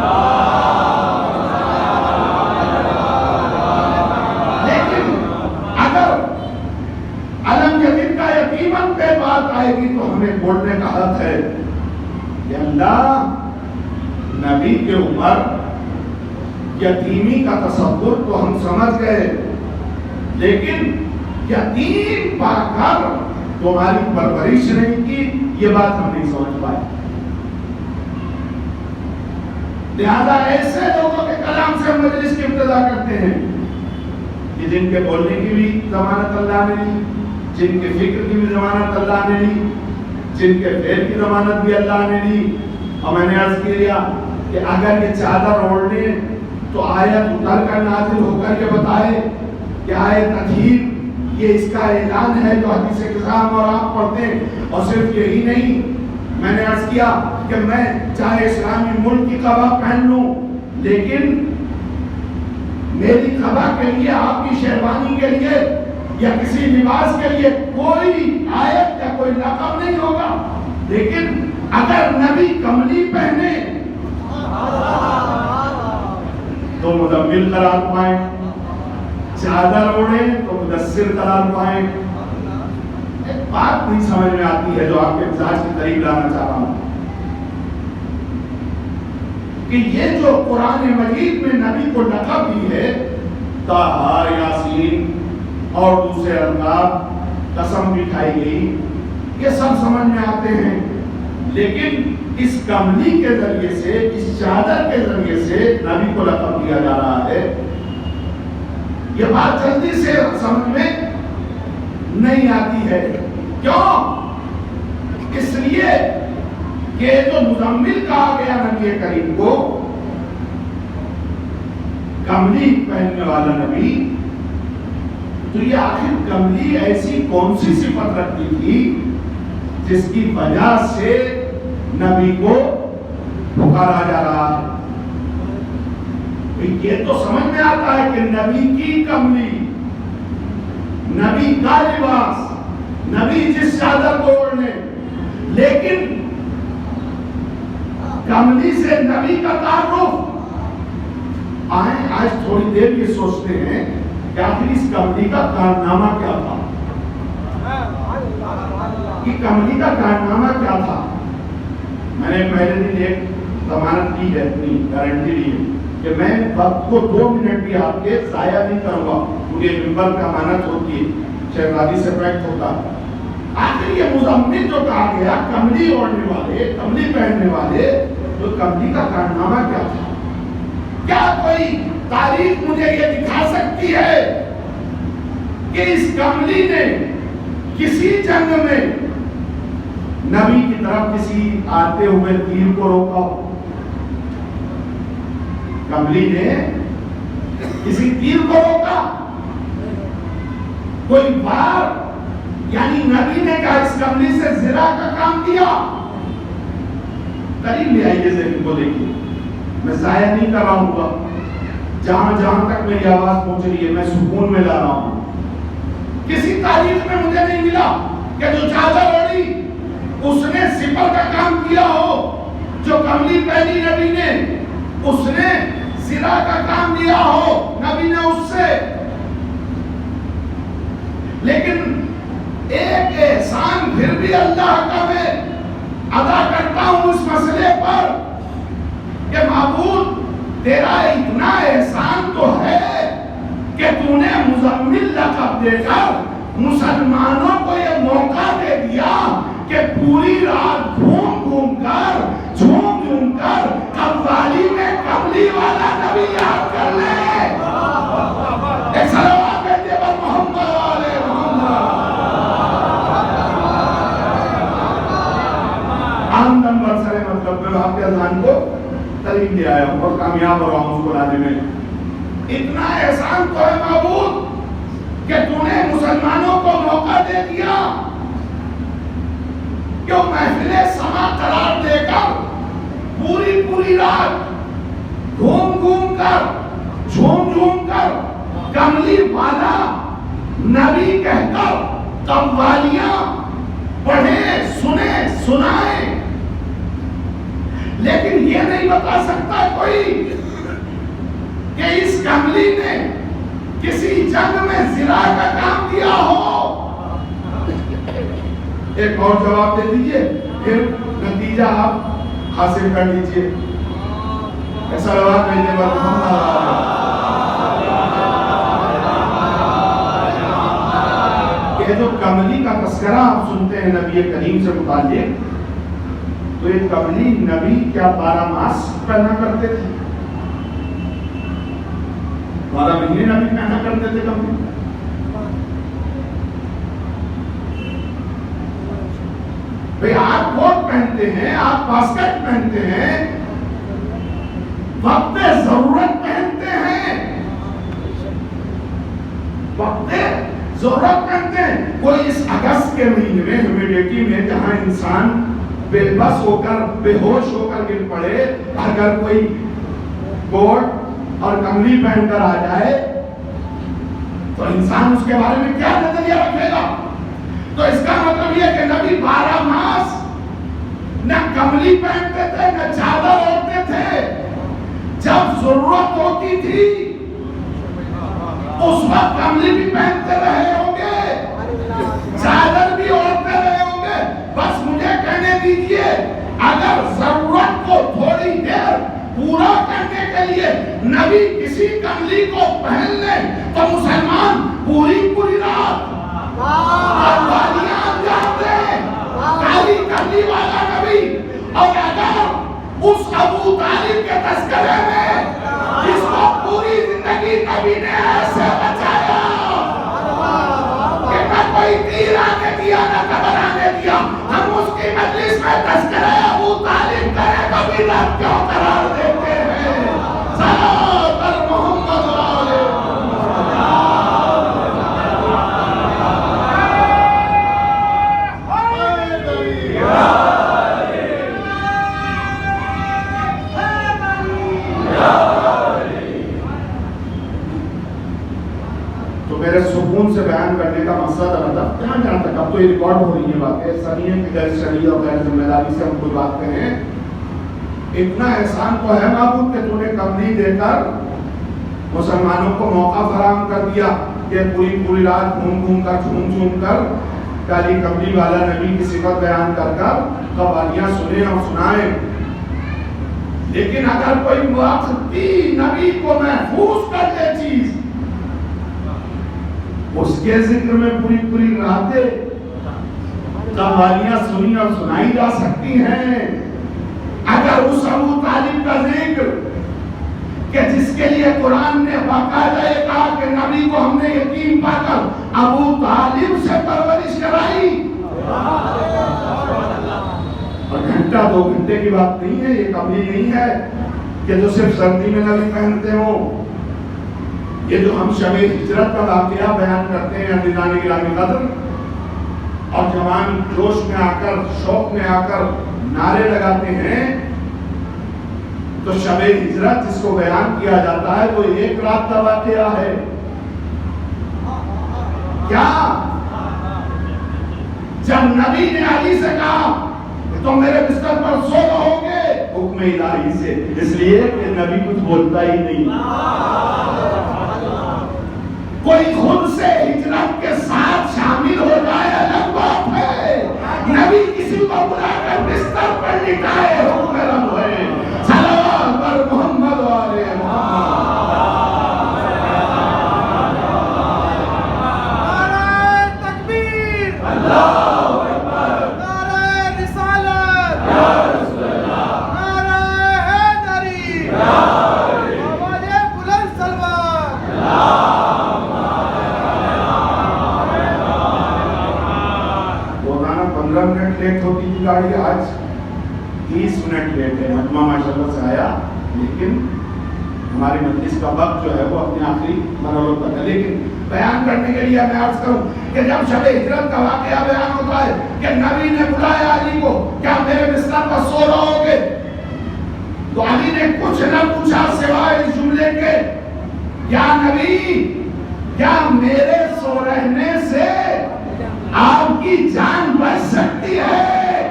یتیمن پہ بات آئے گی تو ہمیں بولنے کا حق ہے کہ اللہ نبی کے اوپر یتیمی کا تصور تو ہم سمجھ گئے، لیکن یتیم پا کر تمہاری پرورش نہیں کی، یہ بات ہم نہیں سمجھ پائے۔ لہذا ایسے لوگوں کے کلام سے ہم مجلس کی ابتدا کرتے ہیں کہ جن کے بولنے کی بھی ضمانت اللہ نے دی، جن کے فکر کی بھی ضمانت اللہ نے دی، جن کے فعل کی ضمانت بھی اللہ نے دی۔ اور میں نے عرض کیا کہ اگر یہ چادر اوڑھ لیں تو آیت اتر کر نازل ہو کر یہ بتائے کہ آیت تطہیر یہ اس کا اعلان ہے جو حدیث کلام اور آپ پڑھتے ہیں۔ اور صرف یہی نہیں، میں نے عرض کیا کہ میں چاہے اسلامی ملک کی قبا پہن لوں، لیکن میری قبا کے لیے، آپ کی شیروانی کے لیے یا کسی لباس کے لیے کوئی آیت یا کوئی لقب نہیں ہوگا، لیکن اگر نبی کملی پہنے مزمل قرار پائیں، چادر اوڑھیں تو مدثر قرار پائیں۔ ایک بات نہیں سمجھ میں آتی ہے جو آپ کے مزاج کے قریب لانا چاہ رہا ہوں کہ یہ جو قرآن مجید میں نبی کو لقب دی ہے طٰہٰ، یاسین اور دوسرے القاب، قسم بھی کھائی گئی، یہ سب سمجھ میں آتے ہیں، لیکن اس کملی کے ذریعے سے، اس چادر کے ذریعے سے نبی کو لقب دیا جا رہا ہے، یہ بات جلدی سے سمجھ میں نہیں آتی ہے۔ کیوں؟ اس لیے کہ جو مزمل کہا گیا نبی کریم کو، کملی پہننے والا نبی، تو یہ آخر کملی ایسی کون سی صفت رکھتی تھی جس کی وجہ سے نبی کو پکارا جا رہا ہے؟ یہ تو سمجھ میں آتا ہے کہ نبی کی کملی، نبی کا لباس، نبی جس چادر کو اوڑھنے، لیکن کملی سے نبی کا تعارف، آج تھوڑی دیر یہ سوچتے ہیں کہ آخر اس کملی کا کارنامہ کیا تھا؟ یہ کملی کا کارنامہ کیا تھا؟ میں نے پہلے دن ایک ضمانت کی ہے، اپنی گارنٹی لی ہے کہ میں وقت کو 2 منٹ بھی آپ کے ضائع نہیں کروں گا، مجھے ممبر کا امانت ہوتی ہے، شہزادی سے پیکٹ ہوتا ہے۔ آخر یہ مزمل جو کہا گیا، کملی اوڑھنے والے، کملی پہننے والے، تو کملی کا کارنامہ کیا تھا؟ کیا کوئی تاریخ مجھے یہ دکھا سکتی ہے کہ اس کملی نے کسی جنگ میں نبی کی طرف کسی آتے ہوئے تیر کو روکا؟ کملی نے کسی تیر کو روکا؟ کوئی بار یعنی نبی نے کہا اس کملی سے زرا کا کام دیا؟ قریب لے آئیے ذہن کو دیکھیے، میں ضائع نہیں کر رہا ہوں گا، جہاں جہاں تک میری آواز پہنچ رہی ہے میں سکون میں لا رہا ہوں۔ کسی تاریخ میں مجھے نہیں ملا کہ جو چادر اوڑھی اس نے سپر کا کام کیا ہو، جو کملی پہنی نبی نے اس نے زرا کا کام دیا ہو نبی نے اس سے۔ لیکن ایک احسان پھر بھی اللہ کا میں ادا کرتا ہوں اس مسئلے پر کہ معبود تیرا اتنا احسان تو ہے کہ تو نے مزمل لقب دے کر مسلمانوں کو یہ موقع دے دیا کہ پوری رات گھوم گھوم کر، جھوم جھوم کر قوالی میں کملی والا نبی یاد کر لے۔ ایک صلوات کہتے پر محمد والے محمد۔ آمدن برسرے مطلب میں آپ کے اذان کو قریب لے آیا ہوں اور کامیاب ہو رہا ہوں اس کو لانے میں۔ اتنا احسان تو ہے معبود کہ تو نے مسلمانوں کو موقع دے دیا کہ وہ محفل سما قرار دے کر پوری رات گھوم گھوم کر، جھوم جھوم کر کملی والا نبی کہہ کر قوالیاں پڑھیں، سنیں، سنائیں۔ لیکن یہ نہیں بتا سکتا کوئی کہ اس کملی نے کسی جنگ میں زرا کا کام کیا ہو۔ ایک اور جواب دے دیجئے، پھر نتیجہ آپ حاصل کر لیجئے۔ ایسا روایت بھیجنے پر یہ جو کملی کا تذکرہ آپ سنتے ہیں نبی کریم سے متعلق، تو یہ کملی نبی کیا 12 ماس پہنا کرتے تھے؟ 12 مہینے نبی پہنا کرتے تھے کملی؟ بھئی آپ کوٹ پہنتے ہیں، آپ باسکٹ پہنتے ہیں، وقت ضرورت پہنتے ہیں، وقت ضرورت پہنتے ہیں۔ کوئی اس اگست کے مہینے میں ہیومیڈیٹی میں جہاں انسان بے بس ہو کر، بے ہوش ہو کر گر پڑے، اگر کوئی کوٹ اور کملی پہن کر آ جائے تو انسان اس کے بارے میں کیا نظریہ رکھے گا؟ تو اس کا مطلب یہ کہ نبی 12 ماس نہ کملی پہنتے تھے، نہ چادر اوڑھتے تھے۔ جب ضرورت ہوتی تھی اس وقت کملی بھی پہنتے رہے ہوں گے، چادر بھی اوڑھتے رہے ہوں گے. بس مجھے کہنے دیجئے اگر ضرورت کو تھوڑی دیر پورا کرنے کے لیے نبی کسی کملی کو پہن لیں تو مسلمان پوری رات قربانیاں انجام دیں. کالی کملی والا نبی. اور اگر اس ابو طالب کے تذکرے میں جس کو پوری زندگی نبی نے ایسے بچایا کہ نہ کوئی تیر آنے دیا نہ قبر آنے دیا، ہم اس کی مجلس میں تذکرہ ابو طالب کرے تو بھی رب کیوں قرار دیتے ہیں؟ صلوات بر محمد و آل میرے سکون سے بیان کرنے کا مقصد ہدف جہاں تک اب تو یہ ریکارڈ ہو رہی ہے باتیں، ایسا نہیں ہے کہ غیر شرعی اور غیر ذمہ داری سے ہم کوئی بات کریں. اتنا احسان تو ہے معبود کہ تو نے کملی دے کر مسلمانوں کو موقع فراہم کر دیا کہ پوری رات گھوم کر چوم کر کالی کملی والا نبی کی صفت بیان کر قوالیاں سنیں اور سنائیں. لیکن اگر کوئی وقتی نبی کو محفوظ کر دے چیز، اس کے ذکر میں پوری راتیں قوالیاں سنی اور سنائی جا سکتی ہیں. اگر اس ابو طالب کا ذکر کہ جس کے لیے قرآن نے باقاعدہ یہ کہا کہ نبی کو ہم نے یتیم پا کر ابو طالب سے پرورش کرائی، اور گھنٹہ 2 گھنٹے کی بات نہیں ہے، یہ کملی نہیں ہے کہ جو صرف سردی میں نبی پہنتے ہوں. یہ جو ہم شب ہجرت کا واقعہ بیان کرتے ہیں عزیزان گرامی قدر، اور جوان جوش میں آ کر شوق میں آ کر نعرے لگاتے ہیں، تو شب ہجرت جس کو بیان کیا جاتا ہے وہ 1 رات کا واقعہ ہے. کیا جب نبی نے علی سے کہا کہ تم میرے بستر پر سو رہو گے، حکم الہی سے، اس لیے کہ نبی کچھ بولتا ہی نہیں. کوئی خود سے ہجرت کے ساتھ شامل ہو جائے الگ بات ہے، نبی کسی کو بلا کر بستر پر لٹائے حکم رب ہے. صلوات بر محمد و آل محمد.
نعرہ تکبیر،
اللہ اکبر،
نعرہ رسالت،
یا رسول اللہ،
نعرہ حیدری، آواز بلند سلوات.
روزانہ 15 منٹ لیٹ ہوتی تھی گاڑی، آج 30 منٹ لیٹ ہے. مجمع ماشاءاللہ سے آیا، لیکن ہماری مجلس کا وقت جو ہے وہ اپنے آخری مرحلوں تک ہے. لیکن بیان کرنے کے لیے میں عرض کروں کہ جب شب ہجرت کا واقعہ بیان ہوتا ہے کہ نبی نے بلایا علی کو، کیا میرے بستر پر سو رہو گے؟ تو علی نے کچھ نہ پوچھا سوائے اس جملے کے، یا نبی، کیا میرے سو رہنے سے آپ کی جان بچ سکتی ہے؟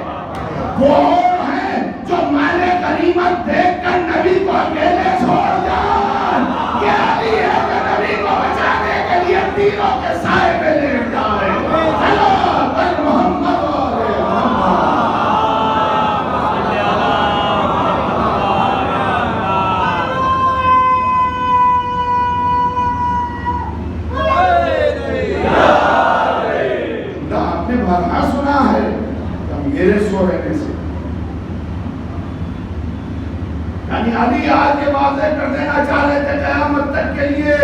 وہ ہیں جو مال غنیمت دیکھ کر نبی کو اکیلے چھوڑ جائیں. یہ علی ہے جو نبی کو بچانے کے لیے تینوں کے سائے پہ لیٹ جائے. صلوات بر محمد و آل محمد. آپ نے بارہا سنا ہے کہ میرے سو رہنے سے، یعنی علی آج یہ واضح کر دینا چاہ رہے تھے قیامت تک کے لیے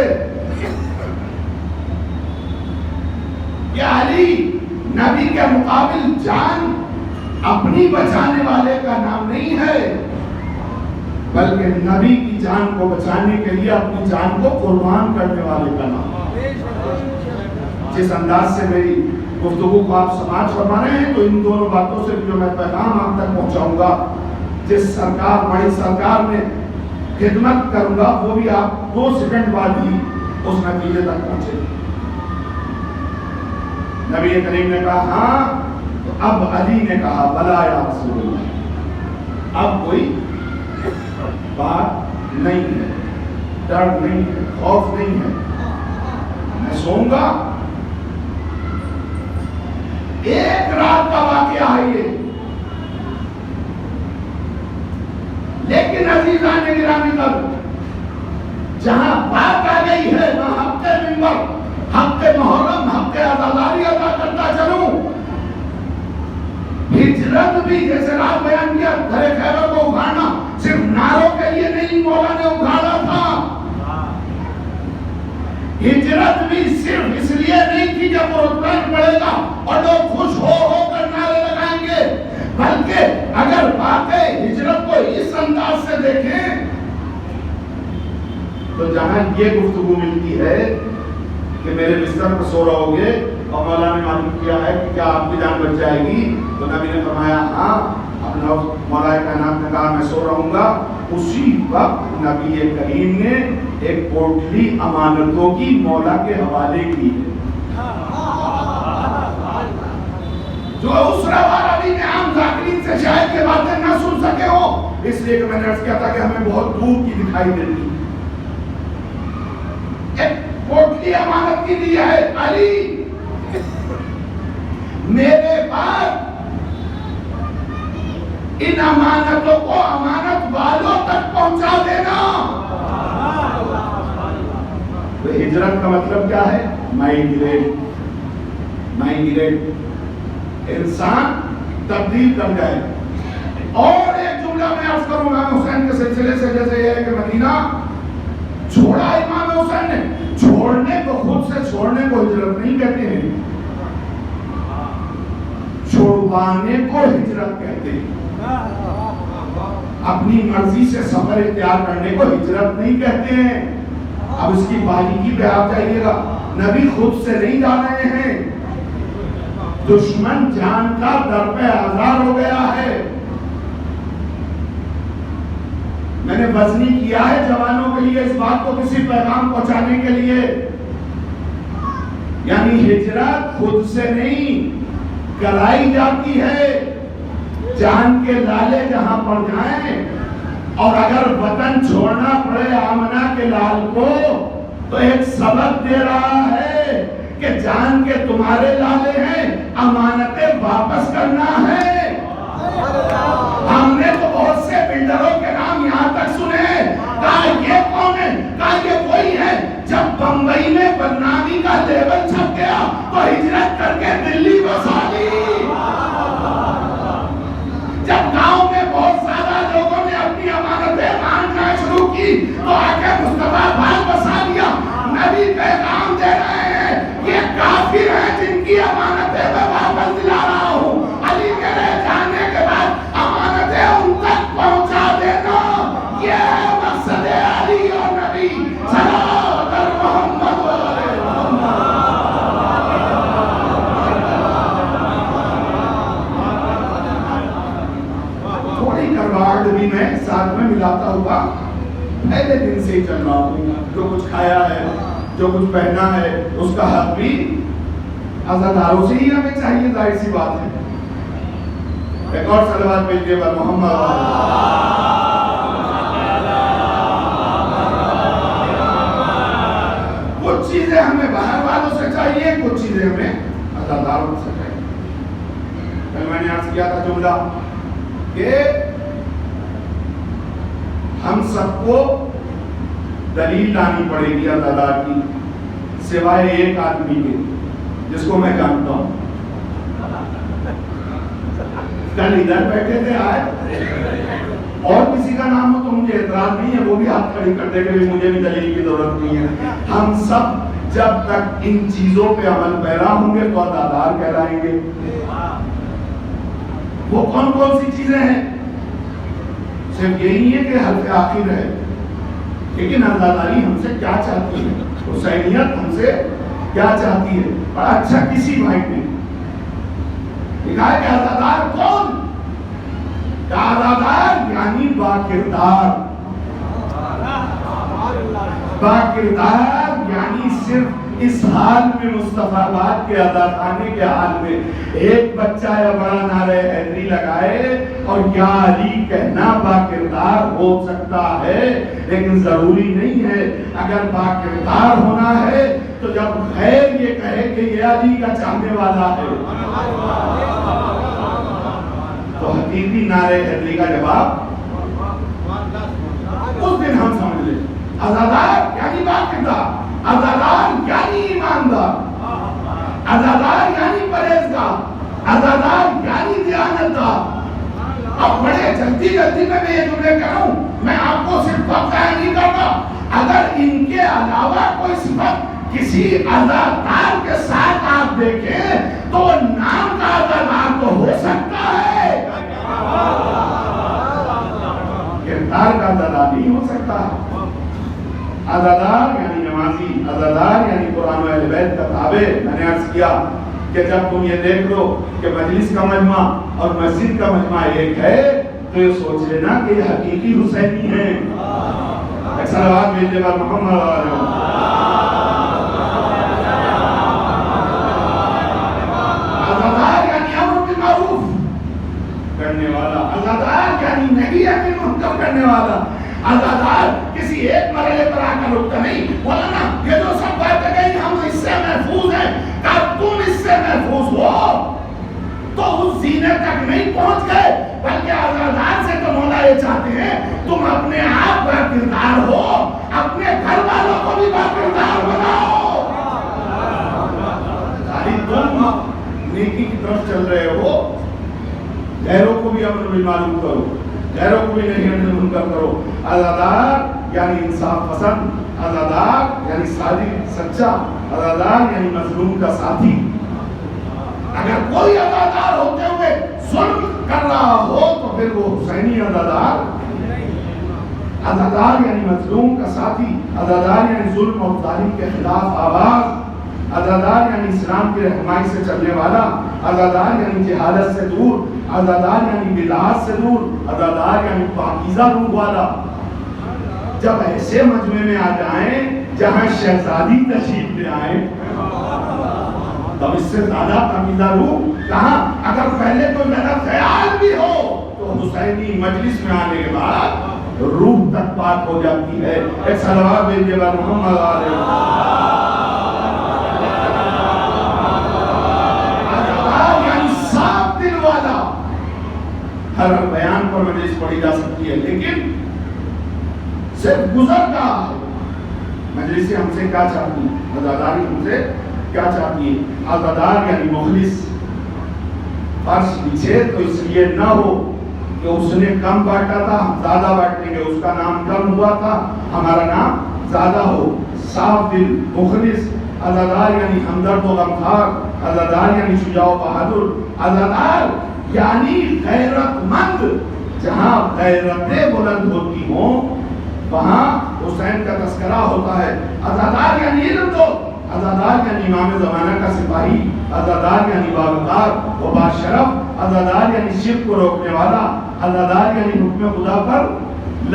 کہ علی نبی کے مقابل جان اپنی بچانے والے کا نام نہیں ہے، بلکہ نبی کی جان کو بچانے کے لیے اپنی جان کو قربان کرنے والے کا نام. جس انداز سے میری گفتگو کو آپ سماعت فرما رہے ہیں، تو ان دونوں باتوں سے جو میں پیغام آپ تک پہنچاؤں گا، جس سرکار بڑی سرکار میں خدمت کروں گا، وہ بھی آپ 2 سیکنڈ بعد ہی اس نتیجے تک پہنچے. نبی کریم نے کہا ہاں، تو اب علی نے کہا بلا یا رسول اللہ. اب کوئی بات نہیں ہے، ڈر نہیں ہے، خوف نہیں ہے. میں سوؤں گا. ایک رات کا واقعہ ہے یہ. لیکن عزیزان گرامی قدر، جہاں بات آ گئی ہے وہاں ہفتے منبر، ہفتے محرم، ہفتے عزاداری ادا کرتا چلوں. ہجرت بھی جیسے رات بیان کیا، گھر خیبر کو اکھاڑنا صرف نعروں کے لیے نہیں مولا نے اکھاڑا تھا. ہجرت بھی صرف اس لیے نہیں تھی کہ قرآن پڑھے گا اور لوگ خوش ہو کر نعرے لگائیں گے، بلکہ اگر واقعی ہجرت کو اس انداز سے دیکھیں تو جہاں یہ گفتگو ملتی ہے کہ میرے بستر پر سو رہو گے اور مولا نے معلوم کیا ہے کہ کیا آپ کی جان بچ جائے گی، تو نبی نے فرمایا ہاں. اپنا مولا کائنات نے کہا میں سو رہوں گا. اسی وقت نبی کریم نے ایک کوٹلی امانتوں کی مولا کے حوالے کی ہے، جو اس روا روی میں عام ذاکرین سے شاید یہ باتیں نہ سن سکے ہو، اس لیے کہ میں نے عرض کیا تھا کہ ہمیں بہت دور کی دکھائی دیتی. ایک کوٹلی امانت کی دی ہے، علی میرے بعد ان امانتوں کو امانت والوں تک پہنچا دینا. تو ہجرت کا مطلب کیا ہے؟ مائگریٹ. انسان تبدیل کر جائے. اور ایک جملہ میں عرض کروں گا حسین کے سلسلے سے، جیسے یہ ہے کہ مدینہ چھوڑا امام حسین نے. چھوڑنے کو، خود سے چھوڑنے کو ہجرت نہیں کہتے ہیں، چھوڑوانے کو ہجرت کہتے ہیں. اپنی مرضی سے سفر اختیار کرنے کو ہجرت نہیں کہتے ہیں. اب اس کی باریکی پہ آپ جائیے گا. نبی خود سے نہیں جا رہے ہیں، دشمن جان کا در پہ آزار ہو گیا ہے. میں نے وزنی کیا ہے جوانوں کے لیے اس بات کو کسی پیغام پہنچانے کے لیے، یعنی ہجرت خود سے نہیں کرائی جاتی ہے. جان کے لالے جہاں پڑ جائیں، اور اگر وطن چھوڑنا پڑے آمنہ کے لال کو، تو ایک سبق دے رہا ہے کہ جان کے تمہارے لالے ہیں، امانتیں واپس کرنا ہے. ہم نے تو بہت سے بلڈروں کے نام یہاں تک سنے، کہا یہ کون ہے؟ کہا یہ وہی ہے جب بمبئی میں بدنامی کا لیبل چھپ گیا تو ہجرت کر کے دلی بسا لی. جب گاؤں میں بہت زیادہ لوگوں نے اپنی امانتیں مانگنا شروع کی تو آ کے مصطفیٰ بھاگ بسا دیا. نبی پیغام دے رہے ہیں یہ کافر ہیں جن کی امانتیں میں واپس دلا رہا ہوں. علی کے رہ جانے کے بعد امانتیں ان تک پہنچا دینا، یہ ہے مقصد علی اور نبی صلوات محمد علیہ محمد. تھوڑی کرواہٹ بھی میں ساتھ میں ملاتا ہوا پہلے دن سے ہی چل رہا ہوں. جو کچھ کھایا ہے، جو کچھ پہنا ہے، اس کا حق بھی عزاداروں سے ہی ہمیں چاہیے، ظاہر سی بات ہے. ایک اور صلوات بھیجیے بر محمد. کچھ چیزیں ہمیں باہر والوں سے چاہیے، کچھ چیزیں ہمیں عزاداروں سے چاہیے. کل میں نے عرض کیا تھا جملہ کہ ہم سب کو دلیل لانی پڑے گی عزادار کی، سوائے ایک آدمی کے جس کو میں جانتا ہوں. کل ادھر بیٹھے تھے، آئے اور کسی کا نام ہو تو مجھے اعتراض نہیں ہے، وہ بھی ہاتھ کھڑی کر دے کہ مجھے بھی دلیل کی ضرورت نہیں ہے. ہم سب جب تک ان چیزوں پہ عمل پیرا ہوں گے تو عزادار کہلائیں گے. وہ کون کون سی چیزیں ہیں؟ صرف یہی ہے کہ حرف آخر ہے، لیکن عزاداری ہم سے کیا چاہتی ہے، حسینیت ہم سے کیا چاہتی ہے. بڑا اچھا کسی بھائی نے لکھا ہے کہ عزادار کون؟ عزادار یعنی باکردار. باکردار یعنی صرف اس حال میں مصطفیٰ باد کے ادا خانے کے حال میں ایک بچہ یا بڑا نعرہ حیدری لگائے اور یا علی کہنا با کردار ہو سکتا ہے، لیکن ضروری نہیں ہے۔ اگر با کردار ہونا ہے تو جب غیر یہ کہے کہ یہ علی کا چاہنے والا ہے تو حقیقی نعرہ حیدری کا جواب اس دن ہم سمجھ لیں۔ عزادار یعنی با کردار، عزادار یعنی ایماندار، عزادار یعنی پرہیزگار، عزادار یعنی دیانتدار۔ اب بڑے جلدی میں یہ جملے کر رہا ہوں، میں آپ کو صرف ضائع نہیں کرتا۔ اگر ان کے علاوہ کوئی صفت کسی عزادار کے ساتھ آپ دیکھیں تو نام کا عزادار تو ہو سکتا ہے، کردار کا عزادار نہیں ہو سکتا۔ عزادار یعنی نمازی، عزادار یعنی قرآن و اہل بیت کا تابع۔ میں نے عرض کیا کہ جب تم یہ دیکھ لو کہ مجلس کا مجمع اور مسجد کا مجمع ایک ہے تو یہ سوچ لینا کہ یہ حقیقی حسینی ہیں۔ ایک صلوات بھیجنے پر محمد علیہ وسلم۔ عزادار یعنی امر بالمعروف کرنے والا، عزادار یعنی نہی عن المنکر کرنے والا، عزادار کسی ایک مرحلے پر آ کر رکتا نہیں۔ مولانا یہ جو سب باتیں کہیں ہم اس سے محفوظ ہیں، کب تم اس سے محفوظ ہو تو اس زینے تک نہیں پہنچ گئے، بلکہ عزادار سے تو مولا یہ چاہتے ہیں تم اپنے آپ با کردار ہو، اپنے گھر والوں کو بھی با کردار بناؤ۔ تم نیکی کی طرف چل رہے ہو، غیروں کو بھی امر بالمعروف کرو، غیروں کو بھی نہیں عن المنکر کرو۔ عزادار یعنی انصاف پسند، عزادار یعنی صادق سچا، عزادار یعنی مظلوم کا ساتھی۔ اگر کوئی عزادار ہوتے ہوئے ظلم کر رہا ہو تو پھر وہ حسینی عزادار، عزادار یعنی مظلوم کا ساتھی، عزادار یعنی ظلم اور ظالم کے خلاف آواز، عزادار یعنی اسلام کی رہنمائی سے چلنے والا، عزادار یعنی جہالت سے دور، عزادار یعنی بدعات سے دور، عزادار یعنی پاکیزہ روح والا۔ جب ایسے مجمع میں آ جائیں جہاں شہزادی تشریف لے آئیں تب اس سے زیادہ پاکیزہ روح کہاں؟ اگر پہلے کوئی غلط خیال بھی ہو تو حسینی مجلس میں آنے کے بعد روح تک پاک ہو جاتی ہے۔ ایک صلوات بھیجیے بار محمد علیہ وسلم۔ ہر بیان پر مجلس پڑھی جا سکتی ہے، لیکن صرف گزر کا مجلس ہم سے کیا چاہتی ہے، عزاداری ہم سے کیا چاہتی ہے۔ عزادار یعنی مخلص، فرش پیچھے تو اس لیے نہ ہو کہ اس نے کم بانٹا تھا ہم زیادہ بانٹیں گے، اس کا نام کم ہوا تھا ہمارا نام زیادہ ہو۔ صاف دل، مخلص، عزادار یعنی ہمدرد و غمخوار، عزادار یعنی شجاع و بہادر، عزادار یعنی غیرت مند۔ جہاں غیرتیں بلند ہوتی ہوں وہاں حسین کا تذکرہ ہوتا ہے۔ عزادار یعنی علم دو، عزادار یعنی امام زمانہ کا سپاہی، عزادار یعنی باوقار و باشرف، عزادار یعنی شرک کو روکنے والا، عزادار یعنی حکم خدا پر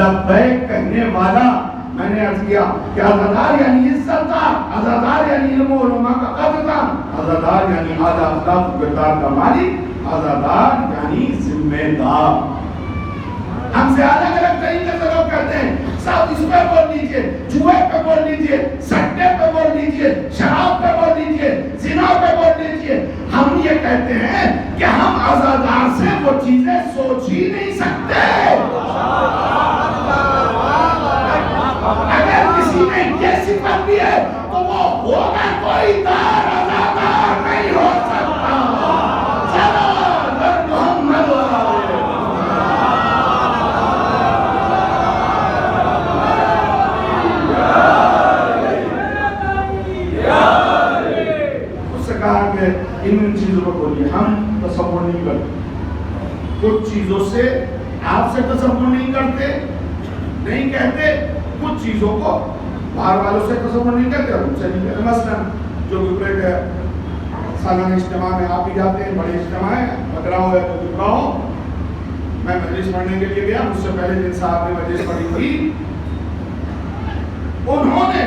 لبیک کہنے والا۔ میں نے عرض کیا کہ عزادار یعنی عزت دار، عزادار یعنی علم و علماء کا قدردان، عزادار یعنی اعلیٰ اخلاق و کردار کا مالک، عزادار یعنی ذمہ دار۔ ہم سے الگ الگ طریقے سے لوگ کہتے ہیں صاحب اس پہ بول لیجئے، جوئے پہ بول لیجئے، سٹے پہ بول لیجئے، شراب پہ بول لیجئے، زنا پہ بول لیجئے۔ ہم یہ کہتے ہیں کہ ہم عزادار سے وہ چیزیں سوچ ہی نہیں سکتے۔ اگر کسی میں یہ صفت بھی ہے تو وہ ہوگا کوئی دار عزادار نہیں ہو سکتا۔ ان چیزوں کو بولیے، ہم تصور نہیں کرتے کچھ چیزوں سے، آپ سے تصور نہیں کرتے، نہیں کہتے کچھ چیزوں کو باہر والوں سے تصور نہیں کرتے اور ان سے نہیں کہتے۔ مثلا جو گزرے گئے سالانہ اجتماع میں آپ بھی جاتے ہیں، بڑے اجتماع ہیں، بکراؤں ہے تو بکراؤں، میں مجلس پڑھنے کے لیے گیا، مجھ سے پہلے جن صاحب نے مجلس پڑھی تھی انہوں نے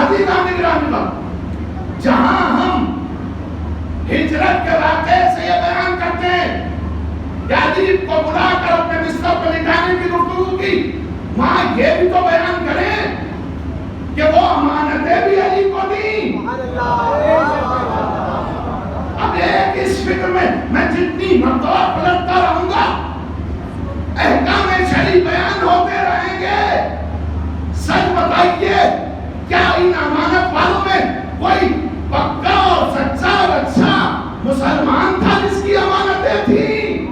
عزیزان گرامی، جہاں ہم ہجرت کے واقعے سے یہ بیان کرتے ہیں کہ علی کو بلا کر اپنے بستر پر لٹانے کی گفتگو کی، وہاں یہ بھی تو بیان کریں کہ وہ امانتیں بھی علی کو دیں۔ اب ایک اس فکر میں جتنی مرتبہ پلٹتا رہوں گا، احکام شرعی بیان ہوتے رہیں گے، سچ بتائیے کیا ان امانت والوں میں کوئی پکا اور سچا اور اچھا مسلمان تھا جس کی امانتیں تھیں؟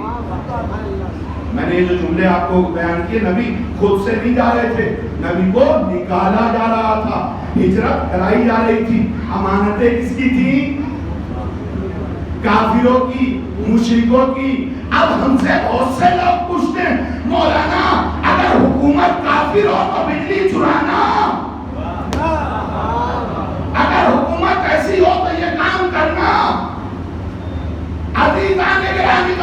میں نے یہ جو جملے آپ کو بیان کیے، نبی خود سے نہیں جا رہے تھے، نبی کو نکالا جا رہا تھا، ہجرت کرائی جا رہی تھی۔ امانتیں کس کی تھیں؟ کافروں کی، مشرکوں کی۔ اب ہم سے بہت سے لوگ پوچھتے ہیں مولانا اگر حکومت کافر ہو تو بجلی چرانا، اگر حکومت ایسی ہو تو یہ کام کرنا۔ عزیزان گرامی،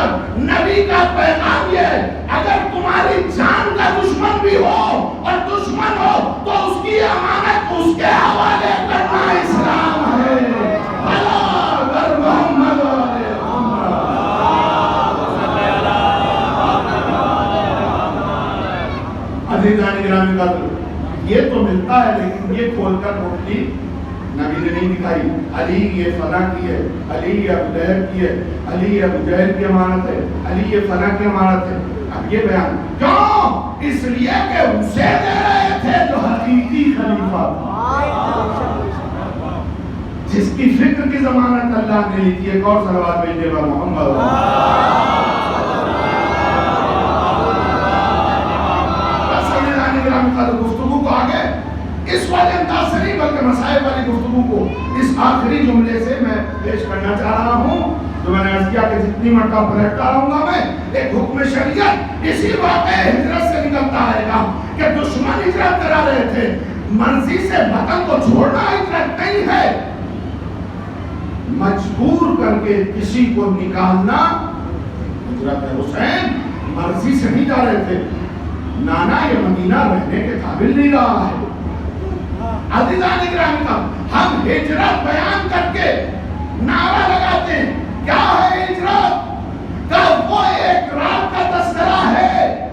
نبی کا پیغام یہ ہے، اگر تمہاری جان کا دشمن بھی ہو اور دشمن ہو تو اس کی امانت اس کے حوالے کرنا اسلام ہے۔ عزیزان گرامی کا یہ تو ملتا ہے، لیکن یہ کھول کر روٹی نبی نے نہیں دکھائی۔ علی یہ فلاں کی ہے، علی یہ ابو لہب کی ہے، علی یہ ابو جہل کی امانت ہے، علی یہ فلاں کی امانت ہے۔ اب یہ بیان کیوں؟ اس لیے کہ اسے دے رہے تھے جو حقیقی خلیفہ تھا، جس کی فکر کی ضمانت اللہ نے لی تھی۔ ایک اور صلوات بھیجیے گا محمد۔ گفتگو کو آگے اس والے انداز سے نہیں بلکہ مسائل والی گفتگو کو اس آخری جملے سے میں پیش کرنا چاہ رہا ہوں، جو میں نے عرض کیا کہ جتنی مرتبہ پلٹتا رہوں گا میں، ایک حکم شریعت اسی واقعہ ہجرت سے نکلتا آئے گا کہ دشمن ہجرت کرا رہے تھے۔ مرضی سے وطن کو چھوڑنا ہجرت نہیں ہے، مجبور کر کے کسی کو نکالنا ہجرت ہے۔ حسین مرضی سے نہیں جا رہے تھے، نانا یہ مدینہ رہنے کے قابل نہیں رہا ہے۔ عزیزان گرامی، ہم ہجرت بیان کر کے نعرہ لگاتے ہیں، کیا ہے ہجرت؟ کہ وہ ایک رات کا تذکرہ ہے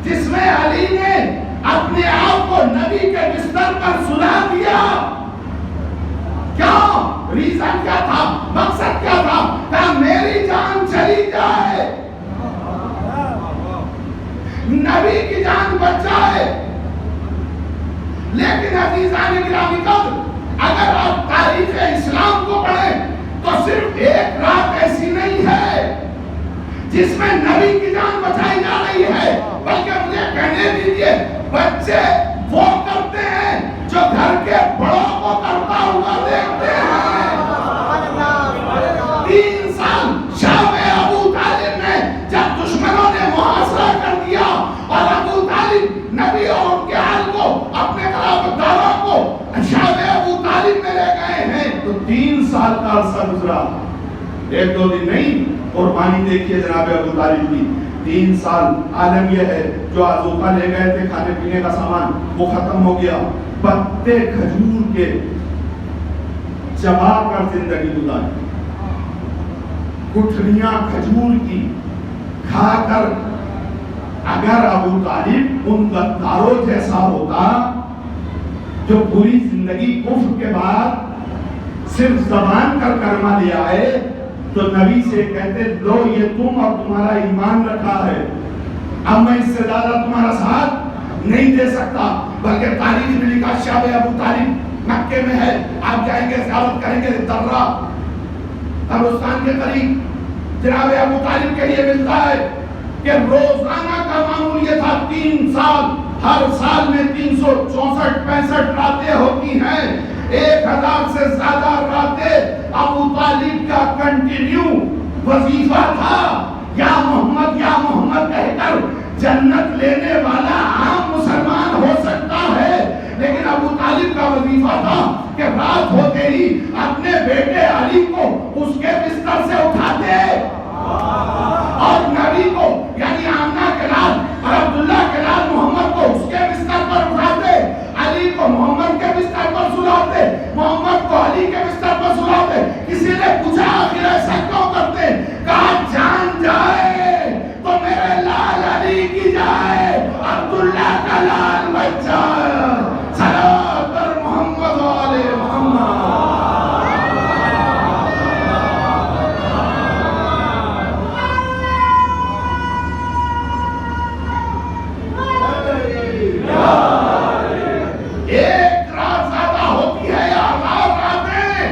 جس میں علی نے اپنے آپ کو نبی کے بستر پر سلا دیا۔ کیوں؟ ریزن کیا تھا؟ مقصد کیا تھا؟ کہ میری جان چلی جائے، نبی کی جان بچ جائے۔ لیکن عزیزان گرامی قدر، اگر آپ تاریخ اسلام کو پڑھیں تو صرف ایک رات ایسی نہیں ہے جس میں نبی کی جان بچائی جا رہی ہے، بلکہ مجھے کہنے دیجئے بچے وہ کرتے ہیں جو گھر کے بڑوں کو کرتا ہوا دیکھتے ہیں۔ 3 سال شام ابو طالب نے جب دشمنوں نے محاصرہ کر دیا اور ابو طالب نبی اور ان کے حال کو اپنے خلافت داروں کو شام ابو طالب میں لے گئے ہیں، تو 3 سال کا عرصہ گزرا، 1-2 دن نہیں۔ قربانی دیکھیے جناب ابو طالب کی، 3 سال۔ عالم یہ ہے جو آذوقہ لے گئے تھے کھانے پینے کا سامان وہ ختم ہو گیا، پتے کھجور کے چبا کر زندگی گزاری، گٹھلیاں کھجور کی کھا کر۔ اگر ابو طالب ان غداروں جیسا ہوتا جو پوری زندگی کفر کے بعد صرف زبان کر کلمہ لے آئے تو نبی سے کہتے لو یہ تم اور تمہارا ایمان رکھا ہے، اب میں اس سے زیادہ تمہارا ساتھ نہیں دے سکتا۔ بلکہ تاریخ میں لکھا شاب ابو طالب مکے میں ہے، آپ جائیں گے زیارت کریں گے، درہ قبرستان کے قریب جناب ابو طالب کے لیے ملتا ہے کہ روزانہ کا معمول یہ تھا 3 سال، ہر سال میں 364-65 راتیں ہوتی ہیں، 1000 سے زیادہ راتیں ابو طالب کا کنٹینیو وظیفہ تھا۔ یا محمد کہہ کر جنت لینے والا عام مسلمان ہو سکتا ہے، لیکن ابو طالب کا وظیفہ تھا کہ رات ہوتے ہی اپنے بیٹے علی کو اس کے بستر سے اٹھاتے اور نبی کو یعنی آمنہ کے لال اور عبداللہ کے لال محمد کو اس کے بستر پر اٹھاتے، علی کو محمد کے بستر پر سلاتے۔ حلال بچہ صلوات پر محمد و آل محمد. ایک رات زیادہ ہوتی ہے یا ہزار راتیں.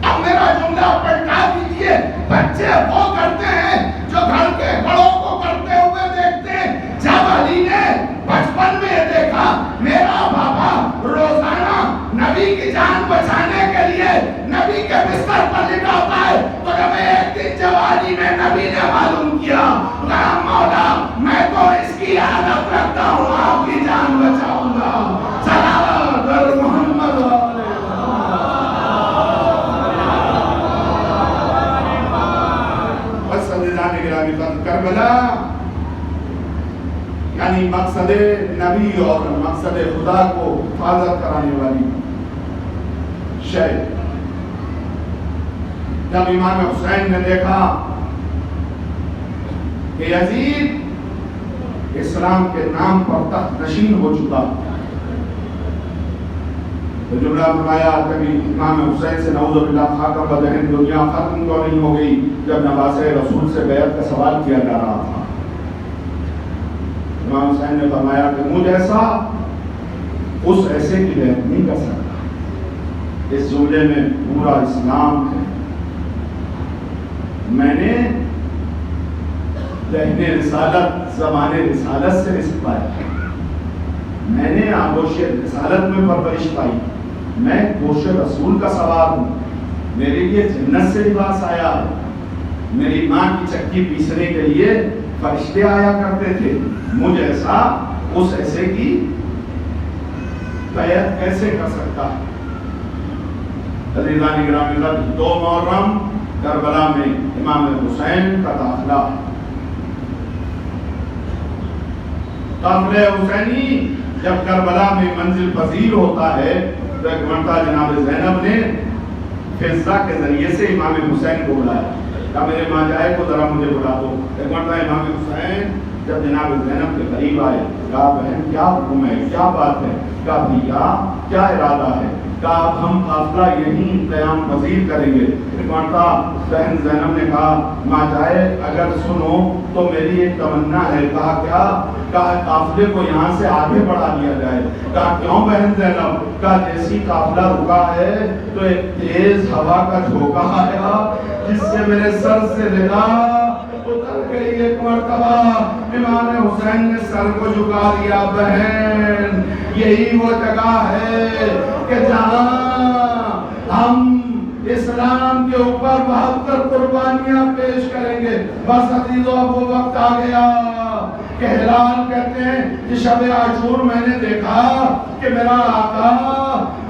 اب میرا جملہ پلٹا دیجئے. بچے وہ کرتے ہیں جو گھر کے بڑوں کو کرتے ہوئے دیکھتے ہیں. جب علی نے بچپن میں یہ دیکھا میرا بابا روزانہ نبی کی جان بچانے کے لیے نبی کے بستر پر لٹا ہوتا ہے, تو جب ایک دن جوانی میں نبی نے معلوم کیا کہا مولا میں تو اس کی عادت رکھتا ہوں, آپ کی جان بچاؤں گا. صلوات پر محمد و آل محمد. کربلا یعنی مقصد نبی اور مقصد خدا کو حفاظت کرانے والی شے. جب امام حسین نے دیکھا کہ یزید اسلام کے نام پر تخت نشین ہو چکا, تو جملہ فرمایا کبھی امام حسین سے نعوذ باللہ خاکہ بدہن دنیا ختم کیوں نہیں ہو گئی جب نواز رسول سے بیعت کا سوال کیا جا رہا تھا. امام حسین نے فرمایا کہ مجھ ایسا اس ایسے کی بیعت نہیں کر سکتا. اس جملے میں پورا اسلام ہے. میں نے ذہن رسالت زمان رسالت سے رزق پایا, میں نے آغوش رسالت میں پرورش پائی, میں گوش رسول کا سوار ہوں, میرے لیے جنت سے لباس آیا, میری ماں کی چکی پیسنے کے لیے فرشتے آیا کرتے تھے. مجھ ایسا اس ایسے کی بیعت کیسے کر سکتا ہے؟ عزیزان گرامی اللہ, 2 محرم کربلا میں امام حسین کا داخلہ. قافلہ حسینی جب کربلا میں منزل پذیر ہوتا ہے تو ایک مرتبہ جناب زینب نے فضہ کے ذریعے سے امام حسین کو بلایا, کہا میرے ماں جائے کو ذرا مجھے بلا دو. ایک مرتبہ امام حسین جب جناب زینب کے قریب آئے, کہا بہن کیا حکم ہے, کیا بات ہے؟ کہا بھیا کیا ارادہ ہے؟ کہا اب ہم قافلہ یہیں قیام پذیر کریں گے. ایک مرتبہ بہن زینب نے کہا ماں جائے اگر سنو تو میری ایک تمنا ہے. کہا کیا؟ کہا قافلے کو یہاں سے آگے بڑھا دیا جائے. کہا کیوں بہن زینب؟ کہا جیسی قافلہ رکا ہے تو ایک تیز ہوا کا جھونکا آیا جس سے میرے سر سے ردا اتر گئی. ایک مرتبہ امام حسین نے سر کو جھکا دیا. بہن یہی وہ جگہ ہے کہ جہاں ہم اسلام کے اوپر 72 قربانیاں پیش کریں گے. بس عزیزو اب وہ وقت آ گیا کہ ہلال کہتے ہیں کہ شب عاشور میں نے دیکھا کہ میرا آقا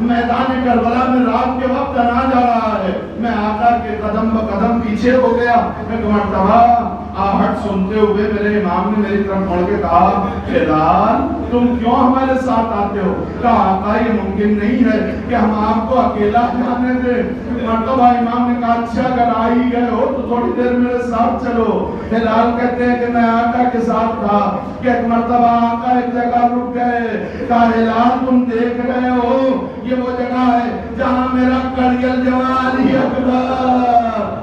میدان کربلا میں رات کے وقت آنا جا رہا ہے. میں آقا کے قدم بقدم پیچھے ہو گیا. ایک مرتبہ آہٹ سنتے ہوئے میرے امام نے میری طرف مڑ کے کہا ہلال تم کیوں ہمارے ساتھ آتے ہو؟ کہا آقا یہ ممکن نہیں ہے کہ ہم آپ کو اکیلا جانے دیں. مرتبہ امام نے کہا اچھا اگر آ ہی گئے ہو تو تھوڑی دیر میرے ساتھ چلو. ہلال کہتے ہیں کہ میں آقا کے ساتھ تھا کہ ایک مرتبہ آقا ایک جگہ رک گئے. کہا ہلال تم دیکھ رہے ہو یہ وہ جگہ ہے جہاں میرا کڑیل جوان علی اکبر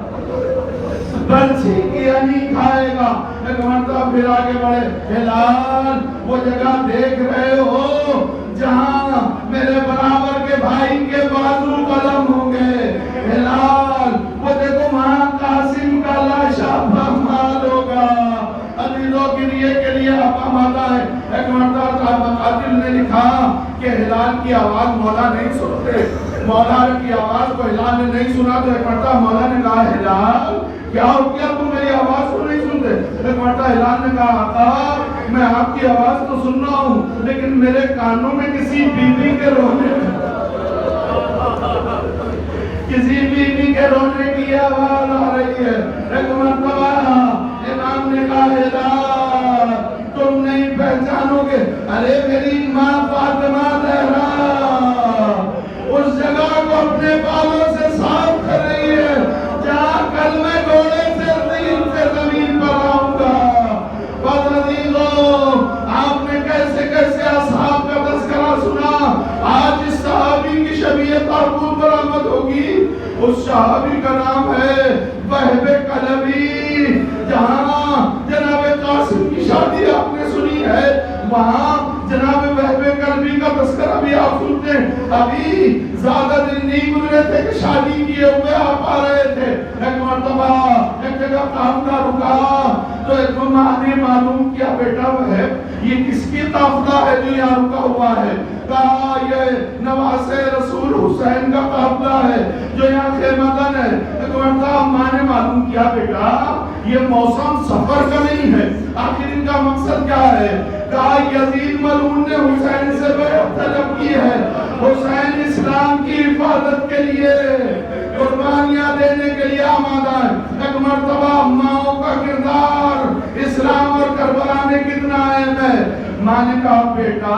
برچھی کی نہیں کھائے گا. ایک مرتبہ پھر آگے بڑھے. ہلال وہ جگہ دیکھ رہے ہو جہاں میرے برابر کے بھائی کے بازو قلم ہوں گے. ہلال وہ دیکھو وہاں قاسم کا لاشا پامال ہوگا. عزیزوں کے لیے اپاماتا ہے. ایک مرتبہ مقاتل نے لکھا کہ ہلال کی آواز مولا نہیں سنتے. مولا کی آواز کو ہلال نے نہیں سنا تو ایک مرتبہ مولا نے کہا ہلال کیا ہو گیا تم میری آواز کو نہیں سنتے؟ ایک مرتبہ ہلال نے کہا آقا میں آپ کی آواز تو سن رہا ہوں لیکن میرے کانوں میں کسی بیوی کے رونے کی آواز آ رہی ہے. ایک مرتبہ امام نے کہا ہلال تم نہیں پہچانو گے. ارے میری ماں فاطمہ زہرا اس جگہ کو اپنے بالوں سے صاف کر رہی ہے جہاں کل میں گھوڑے سے زمین پر آؤں گا. بس عزیزو آپ نے کیسے صحابی کا نام ہے وہب قلبی. جہاں جناب قاسم کی شادی آپ نے سنی ہے، وہاں جناب وہب قلبی کا تذکرہ بھی آپ سنتے ہیں. ابھی زیادہ دن نہیں گزرے تھے کہ شادی کیے ہوئے آپ آ رہے تھے. ایک مرتبہ ایک جگہ قافلہ رکا تو ایک ماں نے معلوم کیا بیٹا وہب یہ کس کی قافلہ ہے جو یہاں رکا ہوا ہے؟ کہا یہ نواز رسول حسین کا قافلہ ہے جو یہاں خیمہ دن ہے. ایک مرتبہ ماں نے معلوم کیا بیٹا یہ موسم سفر کا نہیں ہے، آخر ان کا مقصد کیا ہے؟ کہا یزید ملعون نے حسین سے بیعت طلب کی ہے، حسین اسلام کی حفاظت کے لیے قربانیاں دینے کے لیے آمادہ ہے. ایک مرتبہ ماؤں کا کردار اسلام اور کربلا میں کتنا اہم ہے. ماں نے کہا بیٹا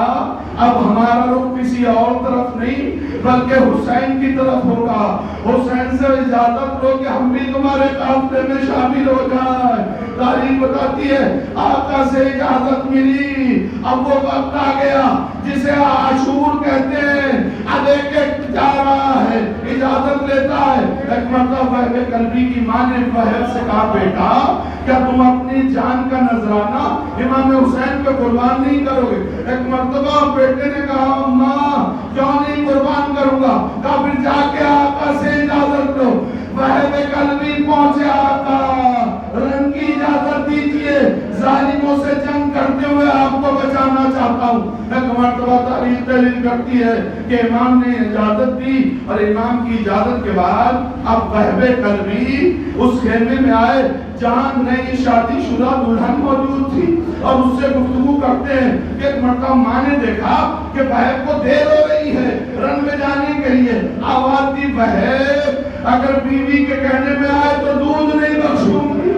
اب ہمارا رخ کسی اور طرف نہیں بلکہ حسین کی طرف ہوگا. حسین سے اجازت لو کہ ہم بھی تمہارے قافلے میں شامل ہو جائیں. تاریخ بتاتی ہے آقا سے اجازت ملی. اب وہ وقت آ گیا جسے عاشور کہتے ہیں. اب ایک جا رہا ہے اجازت لیتا ہے. ایک مرتبہ وہب قلبی کی ماں نے وہب سے کہا بیٹا کیا تم اپنی جان کا نذرانہ امام حسین پہ قربان نہیں کرو گے؟ ایک مرتبہ بیٹے نے کہا ماں کیوں نہیں قربان کروں گا. کہا پھر جا کے آقا سے اجازت لو. وہب قلبی پہنچے آقا رنگ کی اجازت دیجئے ظالموں سے جنگ کرتے ہوئے آپ کو بچانا چاہتا ہوں. ایک مرتبہ تاریخ دلیل کرتی ہے کہ امام نے اجازت دی اور امام کی اجازت کے بعد اب وہب قلبی اس خیمے میں آئے جہاں نئی شادی شدہ دلہن موجود تھی اور اس سے گفتگو کرتے ہیں کہ ایک مرتبہ ماں نے دیکھا کہ وہب کو دیر ہو رہی ہے رن میں جانے کے لیے. آواز دی وہب اگر بیوی کے کہنے میں آئے تو دودھ نہیں بخشوں گی.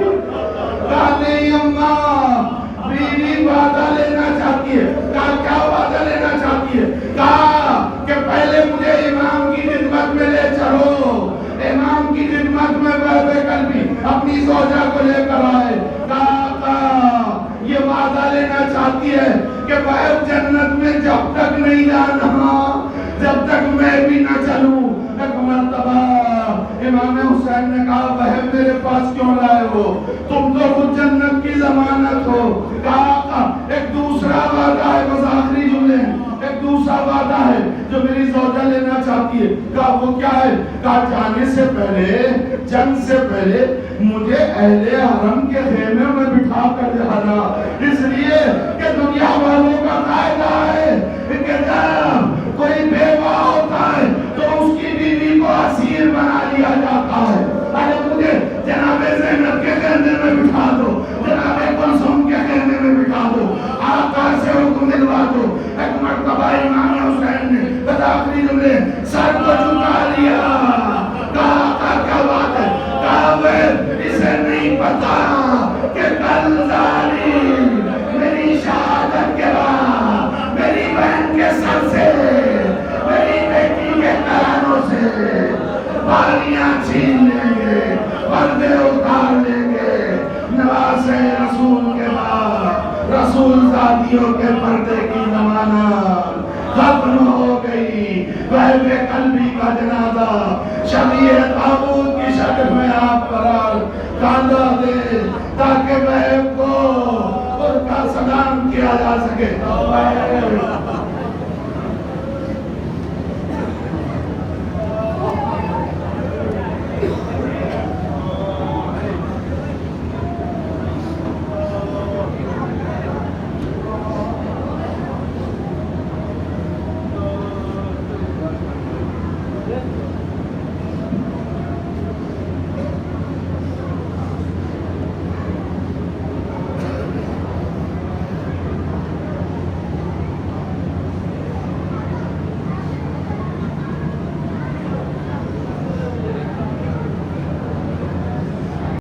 کہا نہیں اماں بیوی وعدہ لینا چاہتی ہے. کہا کیا وعدہ لینا چاہتی ہے؟ کہا کہ پہلے مجھے امام کی خدمت میں لے چلو. امام کی خدمت میں وہب قلبی اپنی زوجہ کو لے کر آئے. کہا یہ وعدہ لینا چاہتی ہے کہ وہب جنت میں جب تک نہیں جانا جب تک میں بھی نہ چلوں. ایک مرتبہ امام حسین نے کہا وہب میرے پاس کیوں لائے ہو؟ تم تو خود جنت کی ضمانت ہو. کہا ایک دوسرا وعدہ ہے، بس آخری جملے ہیں، ایک دوسرا وعدہ ہے جو میری زوجہ لینا چاہتی ہے. کہا وہ کیا ہے؟ کہا جانے سے پہلے جنگ سے پہلے مجھے اہل حرم کے خیمے میں بٹھا کر جانا. اس لیے کہ دنیا والوں کا قاعدہ ہے کہ جب کوئی بیوہ ہوتا ہے تو اس کی بیوی کو اسیر بنا لیا جاتا ہے. ارے مجھے جناب زینب کے خیمے میں بٹھا دو، جناب کلثوم کے خیمے میں بٹھا دو، آقا سے حکم دلوا دو. ایک مرتبہ امام حسین نے آخری جملے سر کو جھکا لیا. کہا آقا کیا بات ہے؟ کہا وہ اسے نہیں پتا کہ کل ظالم میری شہادت کے بعد میری بہن کے سر سے میری بیٹی کے کانوں سے بالیاں چھین لیں گے، پردے اتار لیں گے. نواز رسول کے بعد رسول ذاتیوں کے پردے کی ضمانت ختم ہو گئی. وہب قلبی کا جنازہ شبیہ تابوت کی شکل میں آپ پر کاندھا دے تاکہ وہب کو ان کا سلام کیا جا سکے.